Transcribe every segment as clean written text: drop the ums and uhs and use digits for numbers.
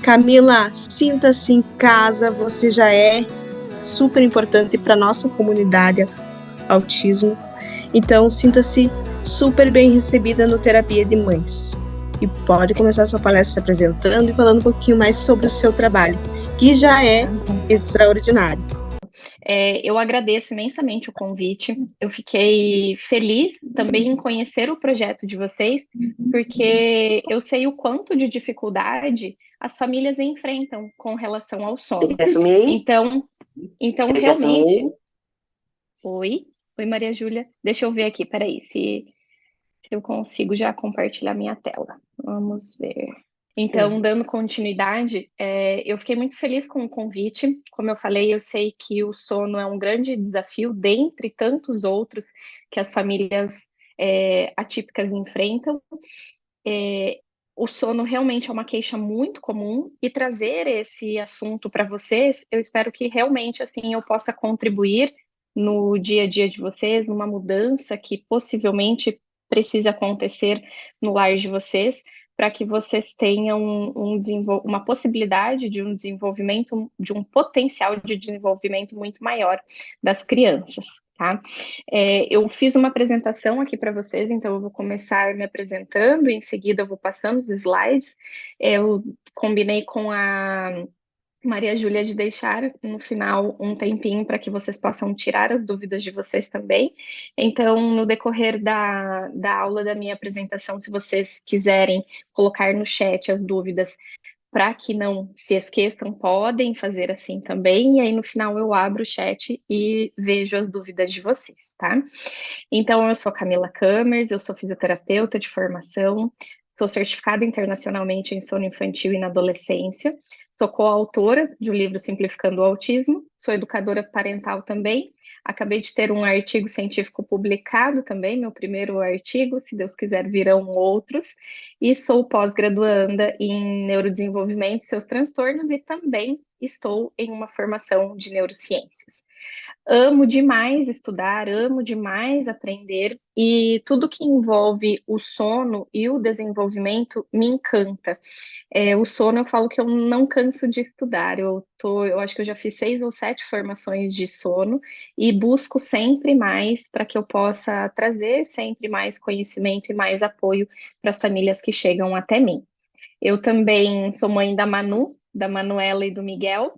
Camila, sinta-se em casa, você já é super importante para nossa comunidade autismo. Então, sinta-se super bem recebida no Terapia de Mães. E pode começar sua palestra se apresentando e falando um pouquinho mais sobre o seu trabalho, que já é extraordinário. Eu agradeço imensamente o convite. Eu fiquei feliz também em conhecer o projeto de vocês, porque eu sei o quanto de dificuldade as famílias enfrentam com relação ao sono. Então realmente. Oi, Maria Júlia. Deixa eu ver aqui, peraí, se eu consigo já compartilhar minha tela. Vamos ver. Então, dando continuidade, eu fiquei muito feliz com o convite. Como eu falei, eu sei que o sono é um grande desafio, dentre tantos outros que as famílias atípicas enfrentam. O sono realmente é uma queixa muito comum e trazer esse assunto para vocês, eu espero que realmente assim eu possa contribuir no dia a dia de vocês, numa mudança que possivelmente precisa acontecer no lar de vocês, para que vocês tenham uma possibilidade de um desenvolvimento, de um potencial de desenvolvimento muito maior das crianças, tá? Eu fiz uma apresentação aqui para vocês, então eu vou começar me apresentando, e em seguida eu vou passando os slides. Eu combinei com a Maria Júlia de deixar no final um tempinho para que vocês possam tirar as dúvidas de vocês também. Então, no decorrer da aula da minha apresentação, se vocês quiserem colocar no chat as dúvidas, para que não se esqueçam, podem fazer assim também, e aí no final eu abro o chat e vejo as dúvidas de vocês, tá? Então, eu sou Camila Kamers, eu sou fisioterapeuta de formação, sou certificada internacionalmente em sono infantil e na adolescência, sou coautora de um livro Simplificando o Autismo, sou educadora parental também, acabei de ter um artigo científico publicado também, meu primeiro artigo, se Deus quiser virão outros, e sou pós-graduanda em neurodesenvolvimento e seus transtornos e também estou em uma formação de neurociências. Amo demais estudar, amo demais aprender e tudo que envolve o sono e o desenvolvimento me encanta. O sono eu falo que eu não canso de estudar. Eu acho que eu já fiz 6 ou 7 formações de sono e busco sempre mais para que eu possa trazer sempre mais conhecimento e mais apoio para as famílias que chegam até mim. Eu também sou mãe da Manu, da Manuela e do Miguel.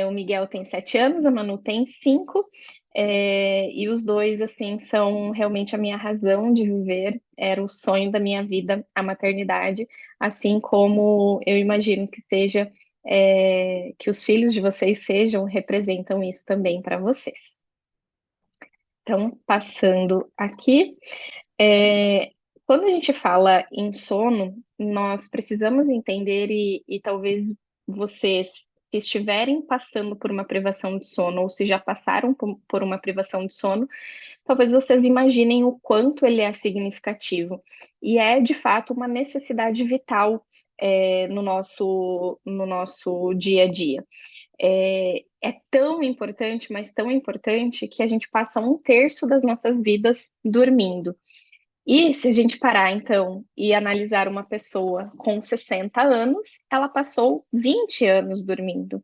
O Miguel tem 7 anos, a Manu tem 5. E os dois, assim, são realmente a minha razão de viver. Era o sonho da minha vida, a maternidade, assim como eu imagino que seja, que os filhos de vocês sejam, representam isso também para vocês. Então, passando aqui, quando a gente fala em sono, nós precisamos entender, e talvez vocês que estiverem passando por uma privação de sono, ou se já passaram por uma privação de sono, talvez vocês imaginem o quanto ele é significativo. E é, de fato, uma necessidade vital no nosso dia a dia. É tão importante, mas tão importante, que a gente passa 1/3 das nossas vidas dormindo. E se a gente parar, então, e analisar uma pessoa com 60 anos, ela passou 20 anos dormindo.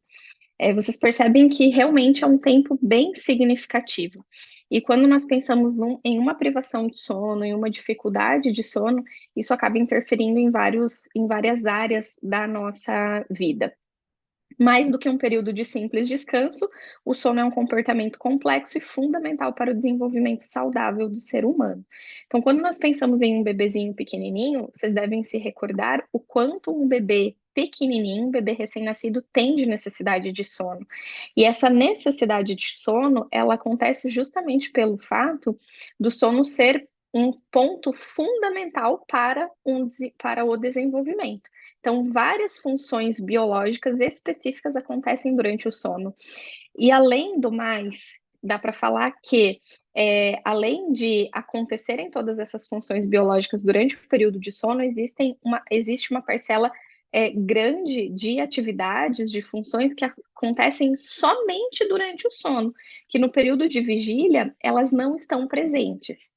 Vocês percebem que realmente é um tempo bem significativo. E quando nós pensamos em uma privação de sono, em uma dificuldade de sono, isso acaba interferindo em várias áreas da nossa vida. Mais do que um período de simples descanso, o sono é um comportamento complexo e fundamental para o desenvolvimento saudável do ser humano. Então, quando nós pensamos em um bebezinho pequenininho, vocês devem se recordar o quanto um bebê pequenininho, um bebê recém-nascido, tem de necessidade de sono. E essa necessidade de sono, ela acontece justamente pelo fato do sono ser um ponto fundamental para o desenvolvimento. Então, várias funções biológicas específicas acontecem durante o sono. E, além do mais, dá para falar que, além de acontecerem todas essas funções biológicas durante o período de sono, existe uma parcela grande de atividades, de funções que acontecem somente durante o sono, que no período de vigília elas não estão presentes.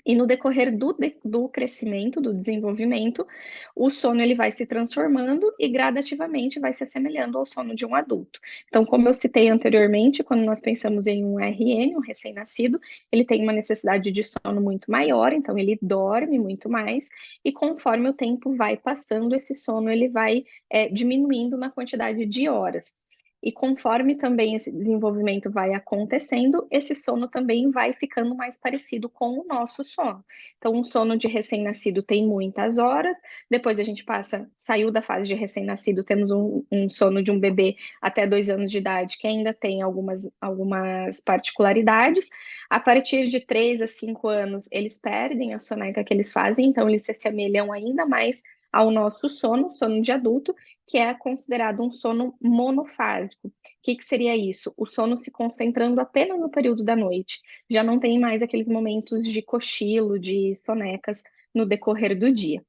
E no decorrer do crescimento, do desenvolvimento, o sono ele vai se transformando e gradativamente vai se assemelhando ao sono de um adulto. Então, como eu citei anteriormente, quando nós pensamos em um RN, um recém-nascido, ele tem uma necessidade de sono muito maior, então ele dorme muito mais, e conforme o tempo vai passando, esse sono ele vai diminuindo na quantidade de horas. E conforme também esse desenvolvimento vai acontecendo, esse sono também vai ficando mais parecido com o nosso sono. Então, um sono de recém-nascido tem muitas horas, depois a gente saiu da fase de recém-nascido, temos um sono de um bebê até 2 anos de idade, que ainda tem algumas particularidades. A partir de 3 a 5 anos, eles perdem a soneca que eles fazem, então eles se assemelham ainda mais ao nosso sono de adulto, que é considerado um sono monofásico. O que seria isso? O sono se concentrando apenas no período da noite. Já não tem mais aqueles momentos de cochilo, de sonecas no decorrer do dia.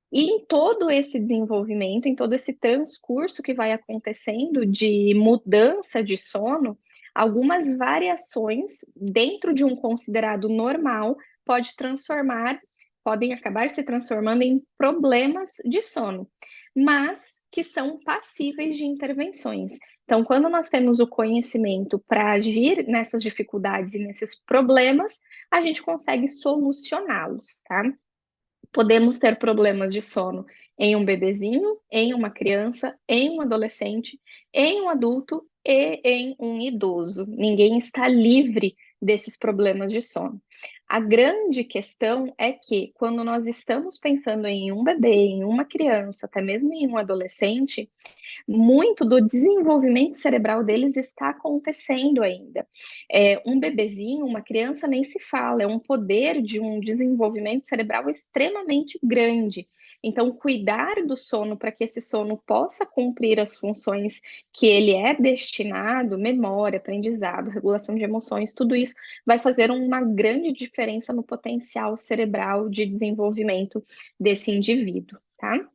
E em todo esse desenvolvimento, em todo esse transcurso que vai acontecendo de mudança de sono, algumas variações dentro de um considerado normal podem acabar se transformando em problemas de sono, mas que são passíveis de intervenções. Então, quando nós temos o conhecimento para agir nessas dificuldades e nesses problemas, a gente consegue solucioná-los, tá? Podemos ter problemas de sono em um bebezinho, em uma criança, em um adolescente, em um adulto e em um idoso. Ninguém está livre desses problemas de sono. A grande questão é que, quando nós estamos pensando em um bebê, em uma criança, até mesmo em um adolescente, muito do desenvolvimento cerebral deles está acontecendo ainda. Um bebezinho, uma criança, nem se fala, é um poder de um desenvolvimento cerebral extremamente grande. Então, cuidar do sono para que esse sono possa cumprir as funções que ele é destinado, memória, aprendizado, regulação de emoções, tudo isso vai fazer uma grande diferença no potencial cerebral de desenvolvimento desse indivíduo, tá?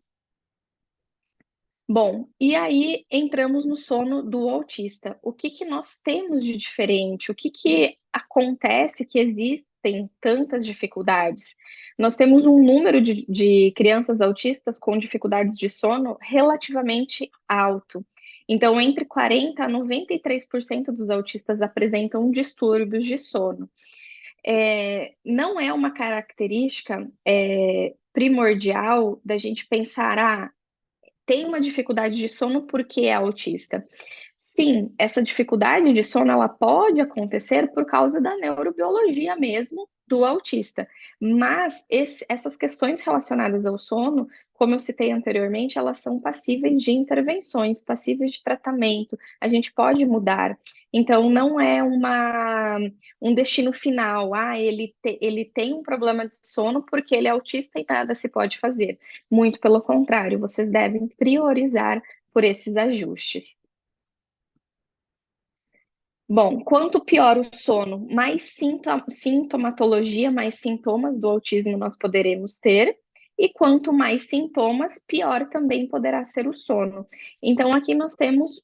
Bom, e aí entramos no sono do autista. O que nós temos de diferente? O que acontece que existem tantas dificuldades? Nós temos um número de crianças autistas com dificuldades de sono relativamente alto. Então, entre 40% a 93% dos autistas apresentam distúrbios de sono. Não é uma característica primordial da gente pensar, tem uma dificuldade de sono porque é autista. Sim, essa dificuldade de sono ela pode acontecer por causa da neurobiologia mesmo do autista, mas essas questões relacionadas ao sono, como eu citei anteriormente, elas são passíveis de intervenções, passíveis de tratamento, a gente pode mudar. Então, não é um destino final, ele tem um problema de sono porque ele é autista e nada se pode fazer. Muito pelo contrário, vocês devem priorizar por esses ajustes. Bom, quanto pior o sono, mais sintomatologia, mais sintomas do autismo nós poderemos ter, e quanto mais sintomas, pior também poderá ser o sono. Então, aqui nós temos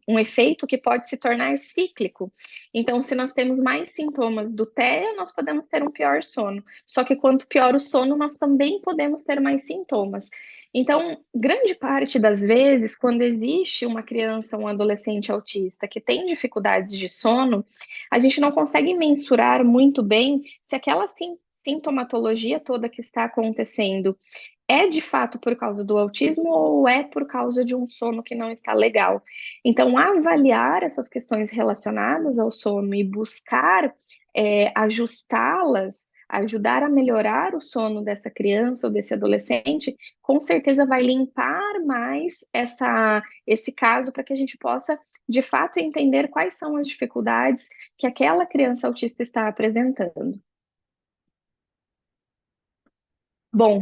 um efeito que pode se tornar cíclico. Então, se nós temos mais sintomas do TEA, nós podemos ter um pior sono. Só que quanto pior o sono, nós também podemos ter mais sintomas. Então, grande parte das vezes, quando existe uma criança, um adolescente autista que tem dificuldades de sono, a gente não consegue mensurar muito bem se aquela sintomatologia toda que está acontecendo é de fato por causa do autismo ou é por causa de um sono que não está legal. Então, avaliar essas questões relacionadas ao sono e buscar ajustá-las, ajudar a melhorar o sono dessa criança ou desse adolescente, com certeza vai limpar mais esse caso para que a gente possa, de fato, entender quais são as dificuldades que aquela criança autista está apresentando. Bom,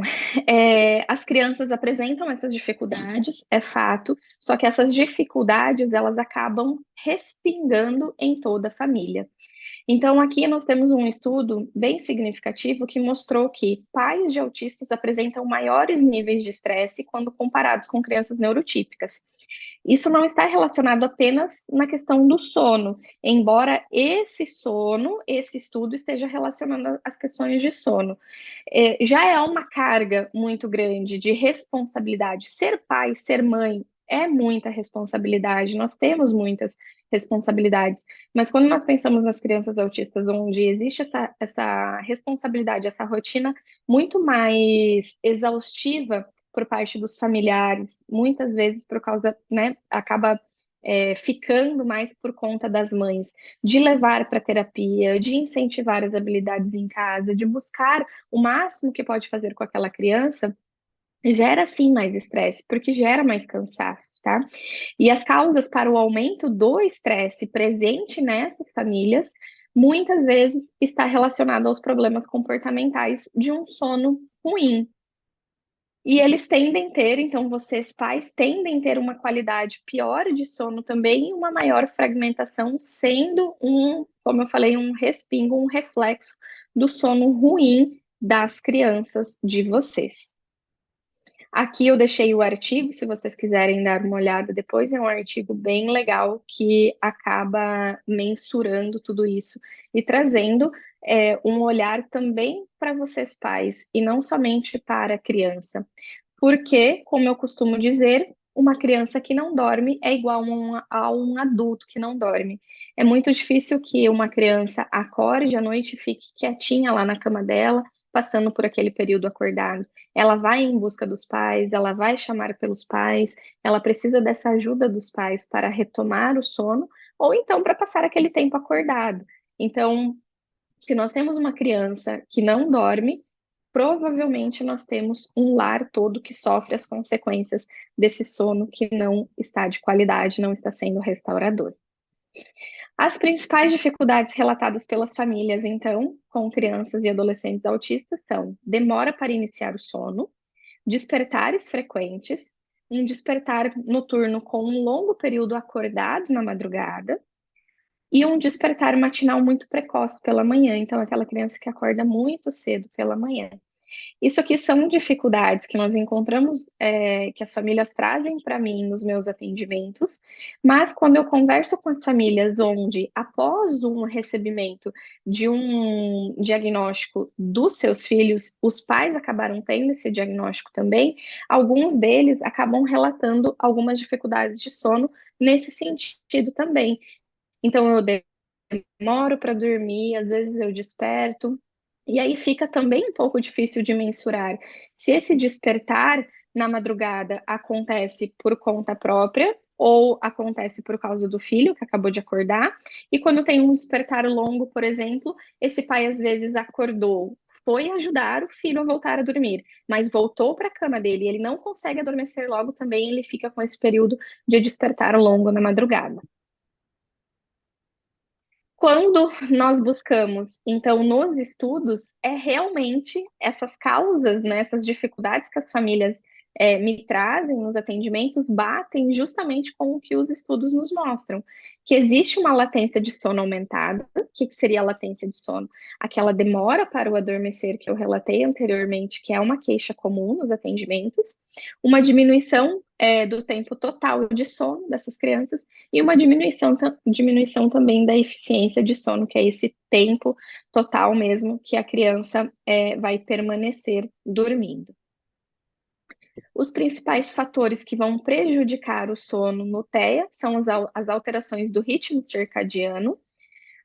as crianças apresentam essas dificuldades, é fato, só que essas dificuldades elas acabam respingando em toda a família. Então, aqui nós temos um estudo bem significativo que mostrou que pais de autistas apresentam maiores níveis de estresse quando comparados com crianças neurotípicas. Isso não está relacionado apenas na questão do sono, embora esse estudo esteja relacionando as questões de sono. Já é uma carga muito grande de responsabilidade. Ser pai, ser mãe, é muita responsabilidade, nós temos muitas responsabilidades. Mas quando nós pensamos nas crianças autistas, onde existe essa responsabilidade, essa rotina muito mais exaustiva por parte dos familiares, muitas vezes por causa, né, acaba ficando mais por conta das mães, de levar para terapia, de incentivar as habilidades em casa, de buscar o máximo que pode fazer com aquela criança, gera sim mais estresse, porque gera mais cansaço, tá? E as causas para o aumento do estresse presente nessas famílias muitas vezes está relacionado aos problemas comportamentais de um sono ruim. E eles tendem a ter, então vocês pais tendem a ter uma qualidade pior de sono também e uma maior fragmentação, sendo como eu falei, um respingo, um reflexo do sono ruim das crianças de vocês. Aqui eu deixei o artigo, se vocês quiserem dar uma olhada depois, é um artigo bem legal que acaba mensurando tudo isso e trazendo um olhar também para vocês pais e não somente para a criança. Porque, como eu costumo dizer, uma criança que não dorme é igual a um adulto que não dorme. É muito difícil que uma criança acorde à noite e fique quietinha lá na cama dela, passando por aquele período acordado. Ela vai em busca dos pais, ela vai chamar pelos pais, ela precisa dessa ajuda dos pais para retomar o sono ou então para passar aquele tempo acordado. Então, se nós temos uma criança que não dorme, provavelmente nós temos um lar todo que sofre as consequências desse sono que não está de qualidade, não está sendo restaurador. As principais dificuldades relatadas pelas famílias, então, com crianças e adolescentes autistas são demora para iniciar o sono, despertares frequentes, um despertar noturno com um longo período acordado na madrugada e um despertar matinal muito precoce pela manhã. Então, aquela criança que acorda muito cedo pela manhã. Isso aqui são dificuldades que nós encontramos, que as famílias trazem para mim nos meus atendimentos, mas quando eu converso com as famílias onde, após um recebimento de um diagnóstico dos seus filhos, os pais acabaram tendo esse diagnóstico também, alguns deles acabam relatando algumas dificuldades de sono nesse sentido também. Então, eu demoro para dormir, às vezes eu desperto, e aí fica também um pouco difícil de mensurar se esse despertar na madrugada acontece por conta própria ou acontece por causa do filho que acabou de acordar. E quando tem um despertar longo, por exemplo, esse pai às vezes acordou, foi ajudar o filho a voltar a dormir, mas voltou para a cama dele e ele não consegue adormecer logo também, ele fica com esse período de despertar longo na madrugada. Quando nós buscamos, então, nos estudos, é realmente essas causas, né, essas dificuldades que as famílias me trazem nos atendimentos, batem justamente com o que os estudos nos mostram, que existe uma latência de sono aumentada. O que seria a latência de sono? Aquela demora para o adormecer que eu relatei anteriormente, que é uma queixa comum nos atendimentos, uma diminuição do tempo total de sono dessas crianças e uma diminuição também da eficiência de sono, que é esse tempo total mesmo que a criança vai permanecer dormindo. Os principais fatores que vão prejudicar o sono no TEA são as alterações do ritmo circadiano,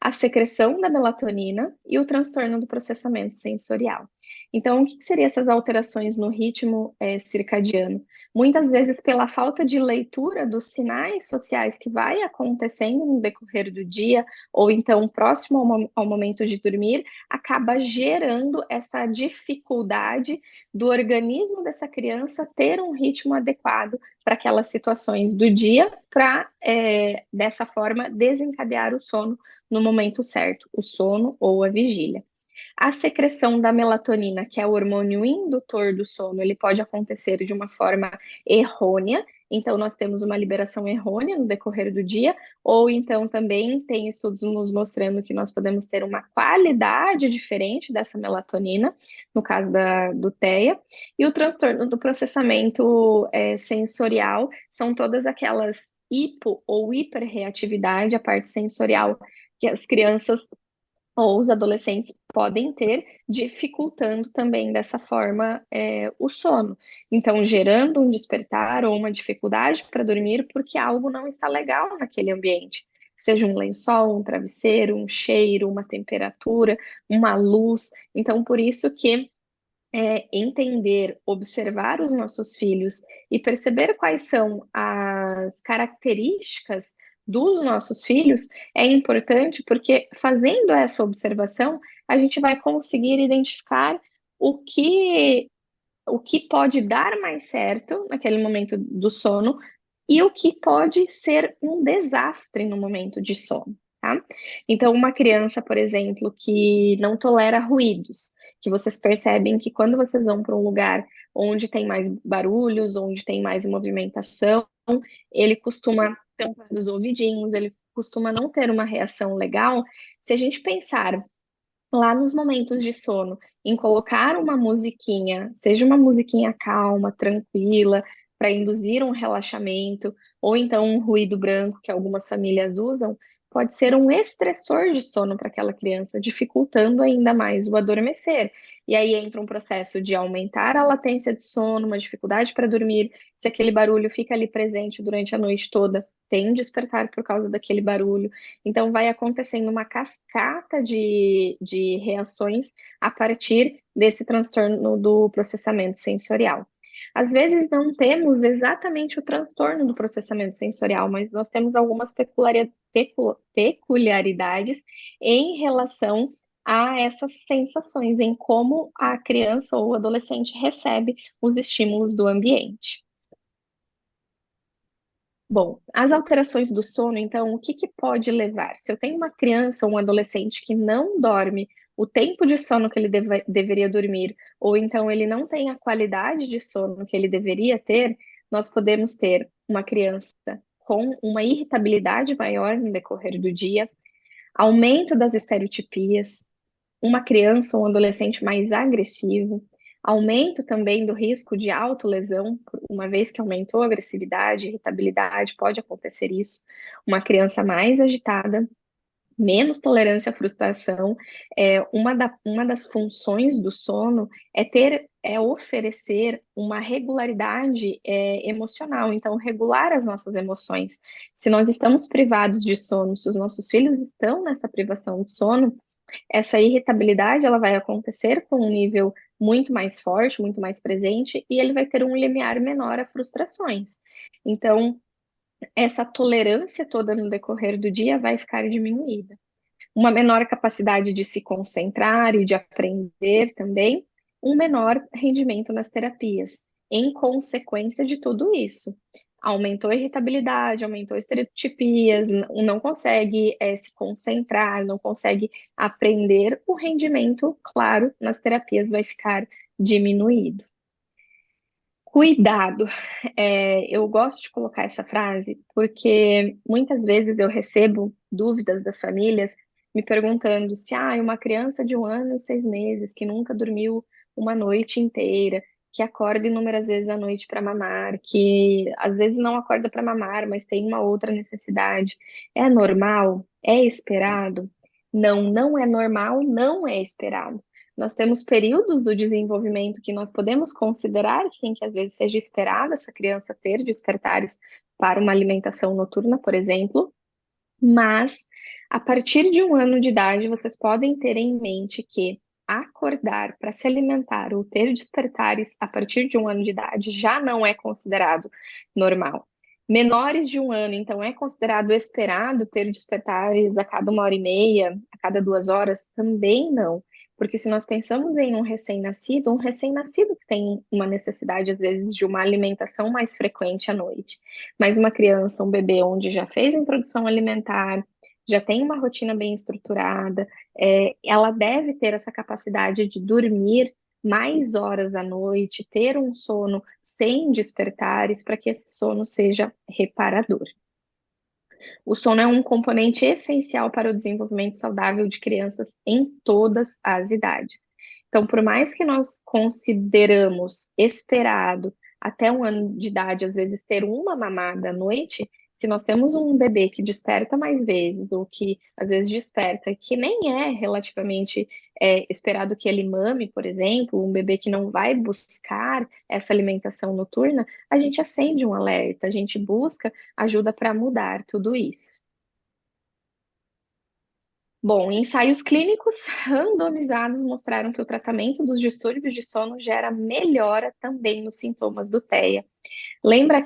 a secreção da melatonina e o transtorno do processamento sensorial. Então, o que seriam essas alterações no ritmo circadiano? Muitas vezes, pela falta de leitura dos sinais sociais que vai acontecendo no decorrer do dia, ou então próximo ao momento de dormir, acaba gerando essa dificuldade do organismo dessa criança ter um ritmo adequado para aquelas situações do dia, para dessa forma desencadear o sono no momento certo, o sono ou a vigília. A secreção da melatonina, que é o hormônio indutor do sono, ele pode acontecer de uma forma errônea, então nós temos uma liberação errônea no decorrer do dia, ou então também tem estudos nos mostrando que nós podemos ter uma qualidade diferente dessa melatonina, no caso do TEA, e o transtorno do processamento sensorial são todas aquelas hipo ou hiperreatividade, a parte sensorial que as crianças ou os adolescentes podem ter, dificultando também dessa forma o sono. Então, gerando um despertar ou uma dificuldade para dormir porque algo não está legal naquele ambiente. Seja um lençol, um travesseiro, um cheiro, uma temperatura, uma luz. Então, por isso que entender, observar os nossos filhos e perceber quais são as características dos nossos filhos é importante, porque fazendo essa observação, a gente vai conseguir identificar o que, o que pode dar mais certo naquele momento do sono e o que pode ser um desastre no momento de sono. Tá? Então, uma criança, por exemplo, que não tolera ruídos, que vocês percebem que quando vocês vão para um lugar onde tem mais barulhos, onde tem mais movimentação, ele costuma tampar os ouvidinhos, ele costuma não ter uma reação legal. Se a gente pensar lá nos momentos de sono, em colocar uma musiquinha, seja uma musiquinha calma, tranquila, para induzir um relaxamento, ou então um ruído branco que algumas famílias usam, pode ser um estressor de sono para aquela criança, dificultando ainda mais o adormecer. E aí entra um processo de aumentar a latência de sono, uma dificuldade para dormir, se aquele barulho fica ali presente durante a noite toda, tem um despertar por causa daquele barulho. Então, vai acontecendo uma cascata de reações a partir desse transtorno do processamento sensorial. Às vezes, não temos exatamente o transtorno do processamento sensorial, mas nós temos algumas peculiaridades em relação a essas sensações, em como a criança ou o adolescente recebe os estímulos do ambiente. Bom, as alterações do sono, então, o que que pode levar? Se eu tenho uma criança ou um adolescente que não dorme o tempo de sono que ele deveria dormir, ou então ele não tem a qualidade de sono que ele deveria ter, nós podemos ter uma criança com uma irritabilidade maior no decorrer do dia, aumento das estereotipias, uma criança ou um adolescente mais agressivo, aumento também do risco de autolesão, uma vez que aumentou a agressividade, irritabilidade, pode acontecer isso. Uma criança mais agitada, menos tolerância à frustração. Uma das funções do sono é oferecer uma regularidade emocional, então regular as nossas emoções. Se nós estamos privados de sono, se os nossos filhos estão nessa privação de sono, essa irritabilidade ela vai acontecer com um nível muito mais forte, muito mais presente, e ele vai ter um limiar menor a frustrações. Então, essa tolerância toda no decorrer do dia vai ficar diminuída. Uma menor capacidade de se concentrar e de aprender também, um menor rendimento nas terapias, em consequência de tudo isso. Aumentou a irritabilidade, aumentou estereotipias, não consegue se concentrar, não consegue aprender, o rendimento, claro, nas terapias vai ficar diminuído. Cuidado. Eu gosto de colocar essa frase porque muitas vezes eu recebo dúvidas das famílias me perguntando se uma criança de 1 ano e 6 meses que nunca dormiu uma noite inteira, que acorda inúmeras vezes à noite para mamar, que às vezes não acorda para mamar, mas tem uma outra necessidade, é normal? É esperado? Não, não é normal, não é esperado. Nós temos períodos do desenvolvimento que nós podemos considerar, sim, que às vezes seja esperado essa criança ter despertares para uma alimentação noturna, por exemplo, mas a partir de 1 ano de idade, vocês podem ter em mente que acordar para se alimentar ou ter despertares a partir de 1 ano de idade já não é considerado normal. Menores de 1 ano, então, é considerado esperado ter despertares a cada 1 hora e meia, a cada 2 horas? Também não. Porque se nós pensamos em um recém-nascido que tem uma necessidade, às vezes, de uma alimentação mais frequente à noite, mas uma criança, um bebê, onde já fez a introdução alimentar, já tem uma rotina bem estruturada, ela deve ter essa capacidade de dormir mais horas à noite, ter um sono sem despertares, para que esse sono seja reparador. O sono é um componente essencial para o desenvolvimento saudável de crianças em todas as idades. Então, por mais que nós consideramos esperado até 1 ano de idade, às vezes, ter uma mamada à noite, se nós temos um bebê que desperta mais vezes, ou que às vezes desperta, que nem é relativamente esperado que ele mame, por exemplo, um bebê que não vai buscar essa alimentação noturna, a gente acende um alerta, a gente busca ajuda para mudar tudo isso. Bom, ensaios clínicos randomizados mostraram que o tratamento dos distúrbios de sono gera melhora também nos sintomas do TEA. Lembra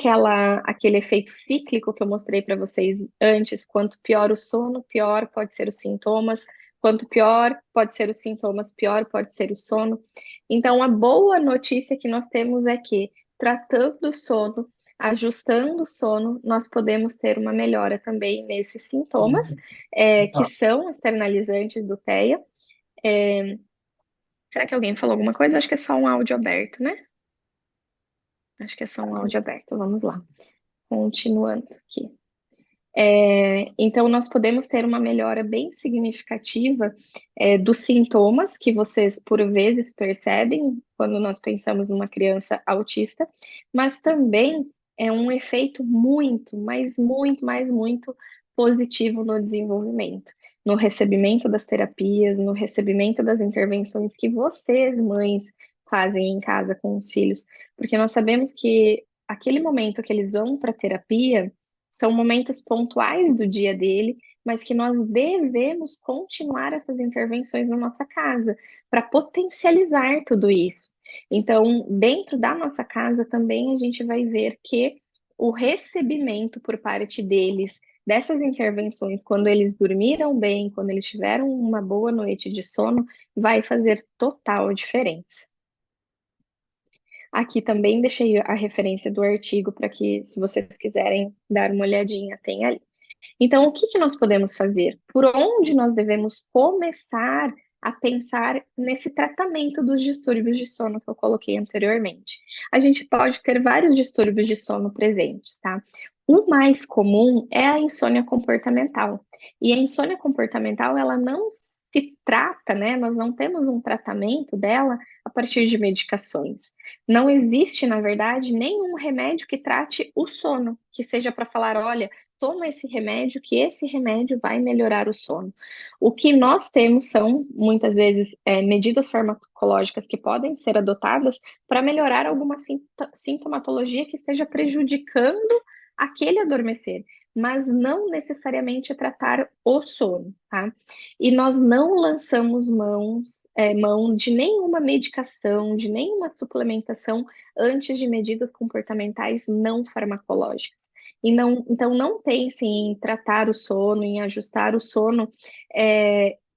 aquele efeito cíclico que eu mostrei para vocês antes? Quanto pior o sono, pior pode ser os sintomas. Quanto pior pode ser os sintomas, pior pode ser o sono. Então, a boa notícia que nós temos é que, tratando o sono, ajustando o sono, nós podemos ter uma melhora também nesses sintomas, que são externalizantes do TEA. Será que alguém falou alguma coisa? Acho que é só um áudio aberto, né? Acho que é só um áudio aberto. Vamos lá. Continuando aqui. Então, nós podemos ter uma melhora bem significativa dos sintomas que vocês, por vezes, percebem quando nós pensamos numa criança autista, mas também é um efeito muito, mas muito, mas muito positivo no desenvolvimento, no recebimento das terapias, no recebimento das intervenções que vocês, mães, fazem em casa com os filhos, porque nós sabemos que aquele momento que eles vão para a terapia são momentos pontuais do dia dele, mas que nós devemos continuar essas intervenções na nossa casa para potencializar tudo isso. Então, dentro da nossa casa também a gente vai ver que o recebimento por parte deles dessas intervenções, quando eles dormiram bem, quando eles tiveram uma boa noite de sono, vai fazer total diferença. Aqui também deixei a referência do artigo para que, se vocês quiserem dar uma olhadinha, tem ali. Então, o que que nós podemos fazer? Por onde nós devemos começar a pensar nesse tratamento dos distúrbios de sono que eu coloquei anteriormente? A gente pode ter vários distúrbios de sono presentes, tá? O mais comum é a insônia comportamental. E a insônia comportamental, ela não se trata, né? Nós não temos um tratamento dela a partir de medicações. Não existe, na verdade, nenhum remédio que trate o sono, que seja para falar, olha, toma esse remédio, que esse remédio vai melhorar o sono. O que nós temos são, muitas vezes, medidas farmacológicas que podem ser adotadas para melhorar alguma sintomatologia que esteja prejudicando aquele adormecer, mas não necessariamente tratar o sono, tá? E nós não lançamos mão de nenhuma medicação, de nenhuma suplementação antes de medidas comportamentais não farmacológicas. Então, não pensem em tratar o sono, em ajustar o sono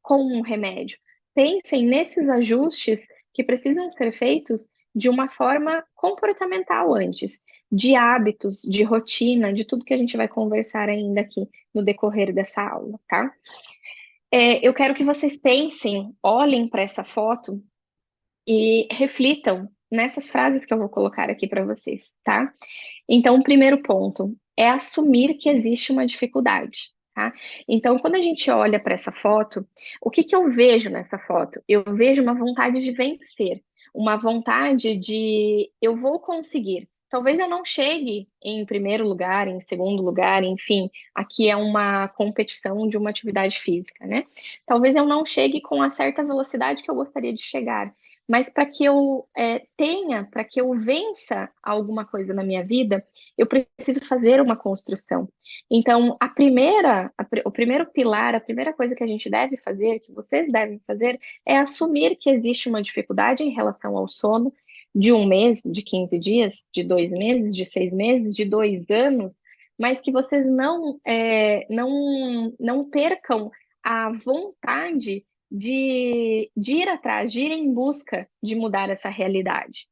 com um remédio. Pensem nesses ajustes que precisam ser feitos de uma forma comportamental antes, de hábitos, de rotina, de tudo que a gente vai conversar ainda aqui no decorrer dessa aula, tá? Eu quero que vocês pensem, olhem para essa foto e reflitam nessas frases que eu vou colocar aqui para vocês, tá? Então, o primeiro ponto é assumir que existe uma dificuldade, tá? Então, quando a gente olha para essa foto, o que que eu vejo nessa foto? Eu vejo uma vontade de vencer, uma vontade de eu vou conseguir. Talvez eu não chegue em primeiro lugar, em segundo lugar, enfim, aqui é uma competição de uma atividade física, né? Talvez eu não chegue com a certa velocidade que eu gostaria de chegar, mas para que eu para que eu vença alguma coisa na minha vida, eu preciso fazer uma construção. Então, o primeiro pilar, a primeira coisa que a gente deve fazer, que vocês devem fazer, é assumir que existe uma dificuldade em relação ao sono de 1 mês, de 15 dias, de 2 meses, de 6 meses, de 2 anos, mas que vocês não percam a vontade de ir atrás, de ir em busca de mudar essa realidade.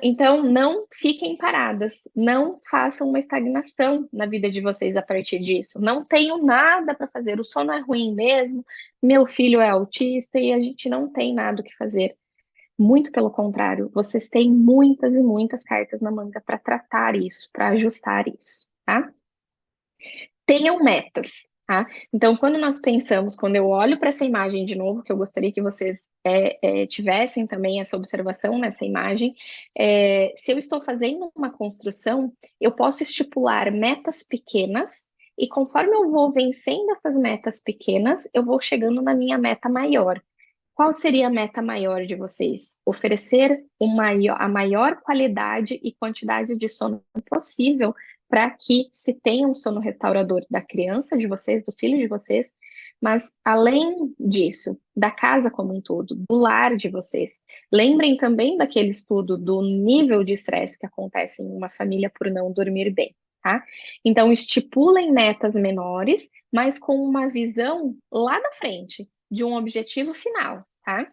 Então, não fiquem paradas, não façam uma estagnação na vida de vocês a partir disso. Não tenho nada para fazer, o sono é ruim mesmo, meu filho é autista e a gente não tem nada o que fazer. Muito pelo contrário, vocês têm muitas e muitas cartas na manga para tratar isso, para ajustar isso, tá? Tenham metas, tá? Então, quando eu olho para essa imagem de novo, que eu gostaria que vocês tivessem também essa observação nessa imagem, se eu estou fazendo uma construção, eu posso estipular metas pequenas, e conforme eu vou vencendo essas metas pequenas, eu vou chegando na minha meta maior. Qual seria a meta maior de vocês? Oferecer a maior qualidade e quantidade de sono possível para que se tenha um sono restaurador da criança de vocês, do filho de vocês, mas além disso, da casa como um todo, do lar de vocês. Lembrem também daquele estudo do nível de estresse que acontece em uma família por não dormir bem, tá? Então, estipulem metas menores, mas com uma visão lá da frente, de um objetivo final, tá?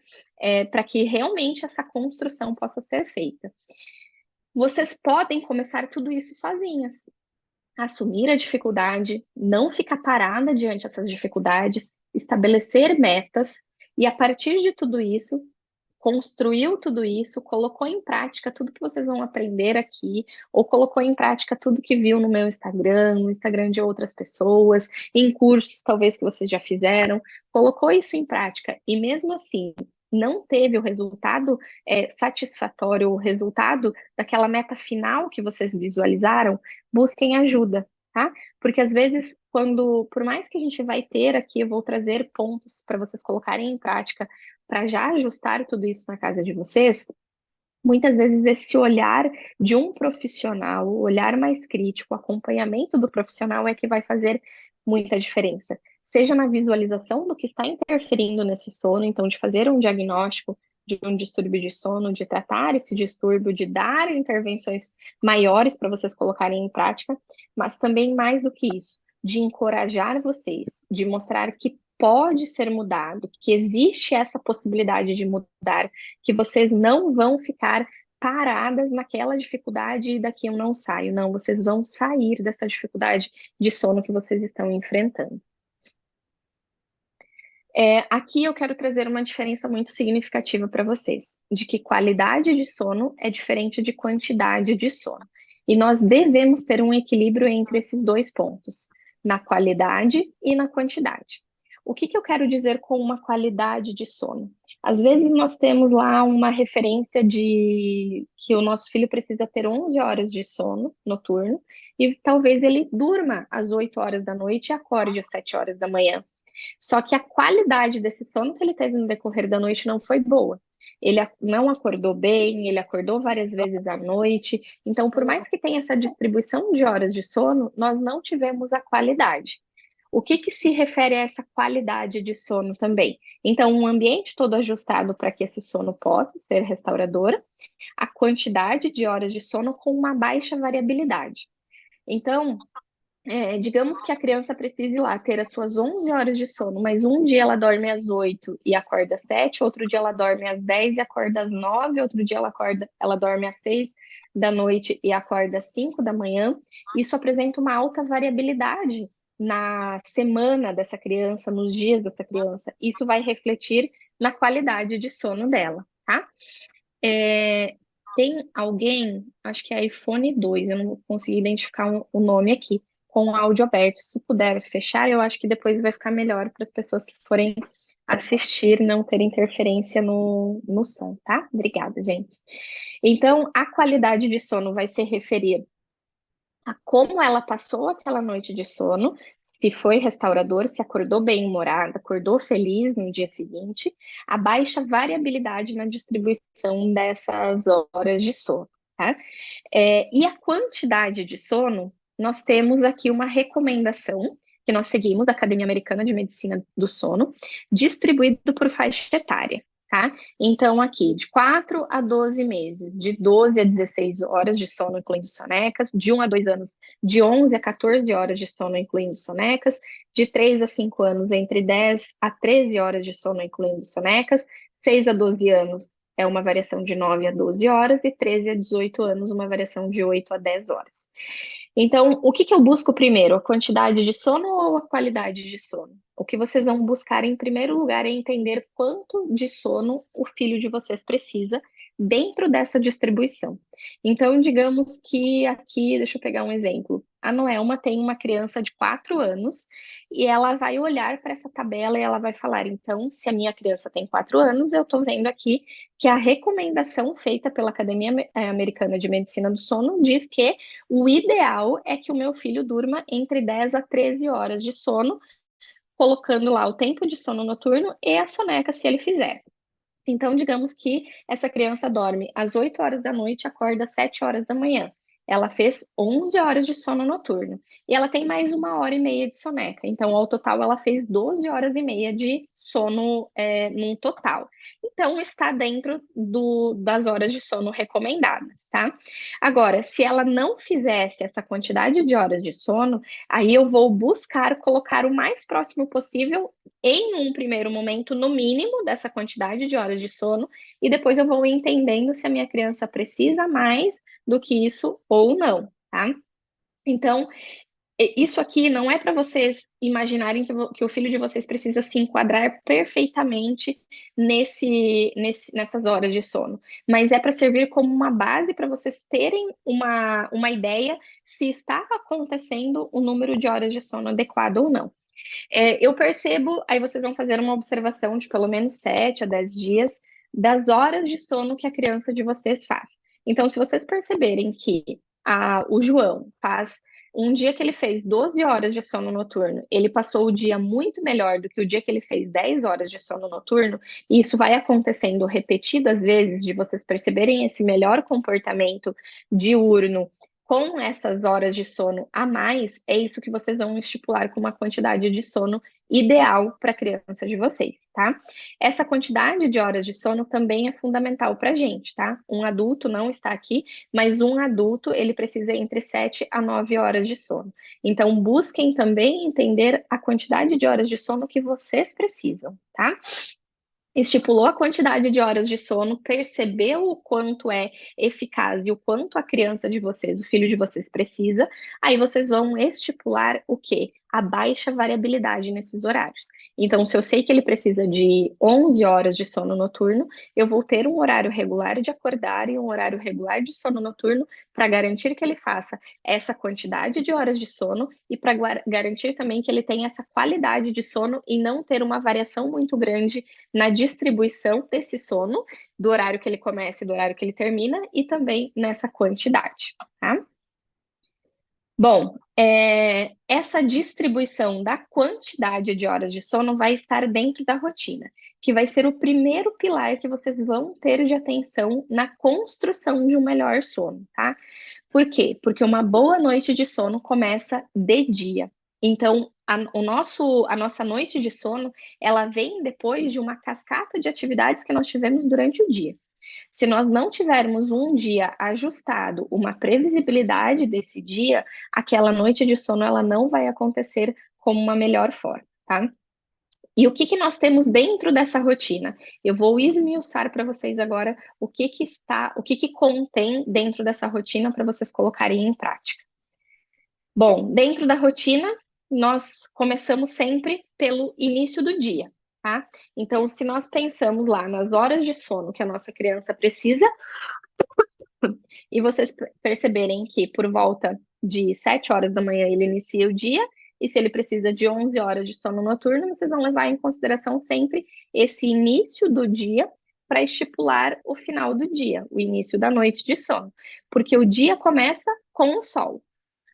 Para que realmente essa construção possa ser feita. Vocês podem começar tudo isso sozinhas. Assumir a dificuldade, não ficar parada diante dessas dificuldades, estabelecer metas e, a partir de tudo isso, construiu tudo isso, colocou em prática tudo que vocês vão aprender aqui, ou colocou em prática tudo que viu no meu Instagram, no Instagram de outras pessoas, em cursos talvez que vocês já fizeram, colocou isso em prática e mesmo assim não teve o resultado satisfatório, o resultado daquela meta final que vocês visualizaram, busquem ajuda, tá? Porque às vezes, por mais que a gente vai ter aqui, eu vou trazer pontos para vocês colocarem em prática para já ajustar tudo isso na casa de vocês, muitas vezes esse olhar de um profissional, o olhar mais crítico, o acompanhamento do profissional é que vai fazer muita diferença. Seja na visualização do que está interferindo nesse sono, então de fazer um diagnóstico de um distúrbio de sono, de tratar esse distúrbio, de dar intervenções maiores para vocês colocarem em prática, mas também mais do que isso, de encorajar vocês, de mostrar que pode ser mudado, que existe essa possibilidade de mudar, que vocês não vão ficar paradas naquela dificuldade e daqui eu não saio. Não, vocês vão sair dessa dificuldade de sono que vocês estão enfrentando. Aqui eu quero trazer uma diferença muito significativa para vocês, de que qualidade de sono é diferente de quantidade de sono. E nós devemos ter um equilíbrio entre esses dois pontos, na qualidade e na quantidade. O que eu quero dizer com uma qualidade de sono? Às vezes nós temos lá uma referência de que o nosso filho precisa ter 11 horas de sono noturno e talvez ele durma às 8 horas da noite e acorde às 7 horas da manhã. Só que a qualidade desse sono que ele teve no decorrer da noite não foi boa. Ele não acordou bem, ele acordou várias vezes à noite. Então, por mais que tenha essa distribuição de horas de sono, nós não tivemos a qualidade. O que se refere a essa qualidade de sono também? Então, um ambiente todo ajustado para que esse sono possa ser restaurador, a quantidade de horas de sono com uma baixa variabilidade. Então, digamos que a criança precise lá ter as suas 11 horas de sono, mas um dia ela dorme às 8 e acorda às 7, outro dia ela dorme às 10 e acorda às 9, outro dia ela dorme às 6 da noite e acorda às 5 da manhã. Isso apresenta uma alta variabilidade na semana dessa criança, nos dias dessa criança. Isso vai refletir na qualidade de sono dela, tá? Tem alguém, acho que é iPhone 2, eu não consegui identificar o nome aqui, com o áudio aberto. Se puder fechar, eu acho que depois vai ficar melhor para as pessoas que forem assistir não ter interferência no som, tá? Obrigada, gente. Então, a qualidade de sono vai se referir a como ela passou aquela noite de sono, se foi restaurador, se acordou bem-humorada, acordou feliz no dia seguinte, a baixa variabilidade na distribuição dessas horas de sono, tá? E a quantidade de sono, nós temos aqui uma recomendação que nós seguimos da Academia Americana de Medicina do Sono, distribuído por faixa etária, tá? Então, aqui, de 4 a 12 meses, de 12 a 16 horas de sono, incluindo sonecas, de 1 a 2 anos, de 11 a 14 horas de sono, incluindo sonecas, de 3 a 5 anos, entre 10 a 13 horas de sono, incluindo sonecas, 6 a 12 anos, é uma variação de 9 a 12 horas, e 13 a 18 anos, uma variação de 8 a 10 horas. Então, o que que eu busco primeiro? A quantidade de sono ou a qualidade de sono? O que vocês vão buscar em primeiro lugar é entender quanto de sono o filho de vocês precisa dentro dessa distribuição. Então, digamos que aqui, deixa eu pegar um exemplo. A Noelma tem uma criança de 4 anos e ela vai olhar para essa tabela e ela vai falar: então, se a minha criança tem 4 anos, eu estou vendo aqui que a recomendação feita pela Academia Americana de Medicina do Sono diz que o ideal é que o meu filho durma entre 10 a 13 horas de sono, colocando lá o tempo de sono noturno e a soneca, se ele fizer. Então, digamos que essa criança dorme às 8 horas da noite e acorda às 7 horas da manhã. Ela fez 11 horas de sono noturno. E ela tem mais 1 hora e meia de soneca. Então, ao total, ela fez 12 horas e meia de sono num total. Então, está dentro das horas de sono recomendadas, tá? Agora, se ela não fizesse essa quantidade de horas de sono, aí eu vou buscar colocar o mais próximo possível em um primeiro momento, no mínimo, dessa quantidade de horas de sono, e depois eu vou entendendo se a minha criança precisa mais do que isso ou não, tá? Então, isso aqui não é para vocês imaginarem que o filho de vocês precisa se enquadrar perfeitamente nessas horas de sono, mas é para servir como uma base para vocês terem uma ideia se está acontecendo o número de horas de sono adequado ou não. Eu percebo, aí vocês vão fazer uma observação de pelo menos 7 a 10 dias das horas de sono que a criança de vocês faz. Então, se vocês perceberem que o João faz um dia que ele fez 12 horas de sono noturno, ele passou o dia muito melhor do que o dia que ele fez 10 horas de sono noturno, e isso vai acontecendo repetidas vezes, de vocês perceberem esse melhor comportamento diurno com essas horas de sono a mais, é isso que vocês vão estipular com uma quantidade de sono ideal para a criança de vocês, tá? Essa quantidade de horas de sono também é fundamental para a gente, tá? Um adulto não está aqui, mas um adulto, ele precisa entre 7 a 9 horas de sono. Então, busquem também entender a quantidade de horas de sono que vocês precisam, tá? Estipulou a quantidade de horas de sono, percebeu o quanto é eficaz e o quanto a criança de vocês, o filho de vocês precisa, aí vocês vão estipular o quê? A baixa variabilidade nesses horários. Então, se eu sei que ele precisa de 11 horas de sono noturno, eu vou ter um horário regular de acordar e um horário regular de sono noturno para garantir que ele faça essa quantidade de horas de sono e para garantir também que ele tenha essa qualidade de sono e não ter uma variação muito grande na distribuição desse sono, do horário que ele começa e do horário que ele termina, e também nessa quantidade, tá? Bom, essa distribuição da quantidade de horas de sono vai estar dentro da rotina, que vai ser o primeiro pilar que vocês vão ter de atenção na construção de um melhor sono, tá? Por quê? Porque uma boa noite de sono começa de dia. Então, a nossa noite de sono, ela vem depois de uma cascata de atividades que nós tivemos durante o dia. Se nós não tivermos um dia ajustado, uma previsibilidade desse dia, aquela noite de sono ela não vai acontecer como uma melhor forma, tá? E o que que nós temos dentro dessa rotina? Eu vou esmiuçar para vocês agora o que que contém dentro dessa rotina para vocês colocarem em prática. Bom, dentro da rotina, nós começamos sempre pelo início do dia, tá? Então, se nós pensamos lá nas horas de sono que a nossa criança precisa, e vocês perceberem que por volta de 7 horas da manhã ele inicia o dia, e se ele precisa de 11 horas de sono noturno, vocês vão levar em consideração sempre esse início do dia para estipular o final do dia, o início da noite de sono. Porque o dia começa com o sol.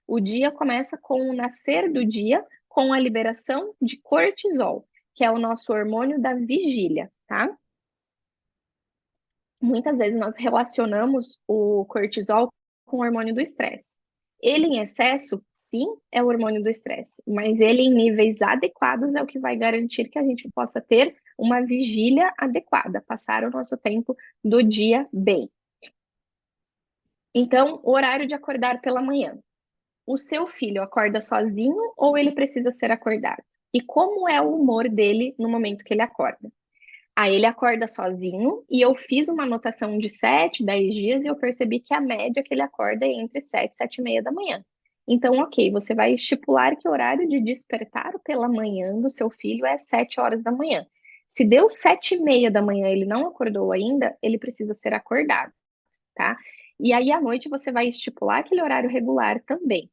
O dia começa com o nascer do dia, com a liberação de cortisol, que é o nosso hormônio da vigília, tá? Muitas vezes nós relacionamos o cortisol com o hormônio do estresse. Ele em excesso, sim, é o hormônio do estresse, mas ele em níveis adequados é o que vai garantir que a gente possa ter uma vigília adequada, passar o nosso tempo do dia bem. Então, o horário de acordar pela manhã. O seu filho acorda sozinho ou ele precisa ser acordado? E como é o humor dele no momento que ele acorda? Aí ele acorda sozinho e eu fiz uma anotação de 7, 10 dias e eu percebi que a média que ele acorda é entre 7 e 7 e meia da manhã. Então, ok, você vai estipular que o horário de despertar pela manhã do seu filho é 7 horas da manhã. Se deu 7h30 da manhã e ele não acordou ainda, ele precisa ser acordado, tá? E aí à noite você vai estipular aquele horário regular também.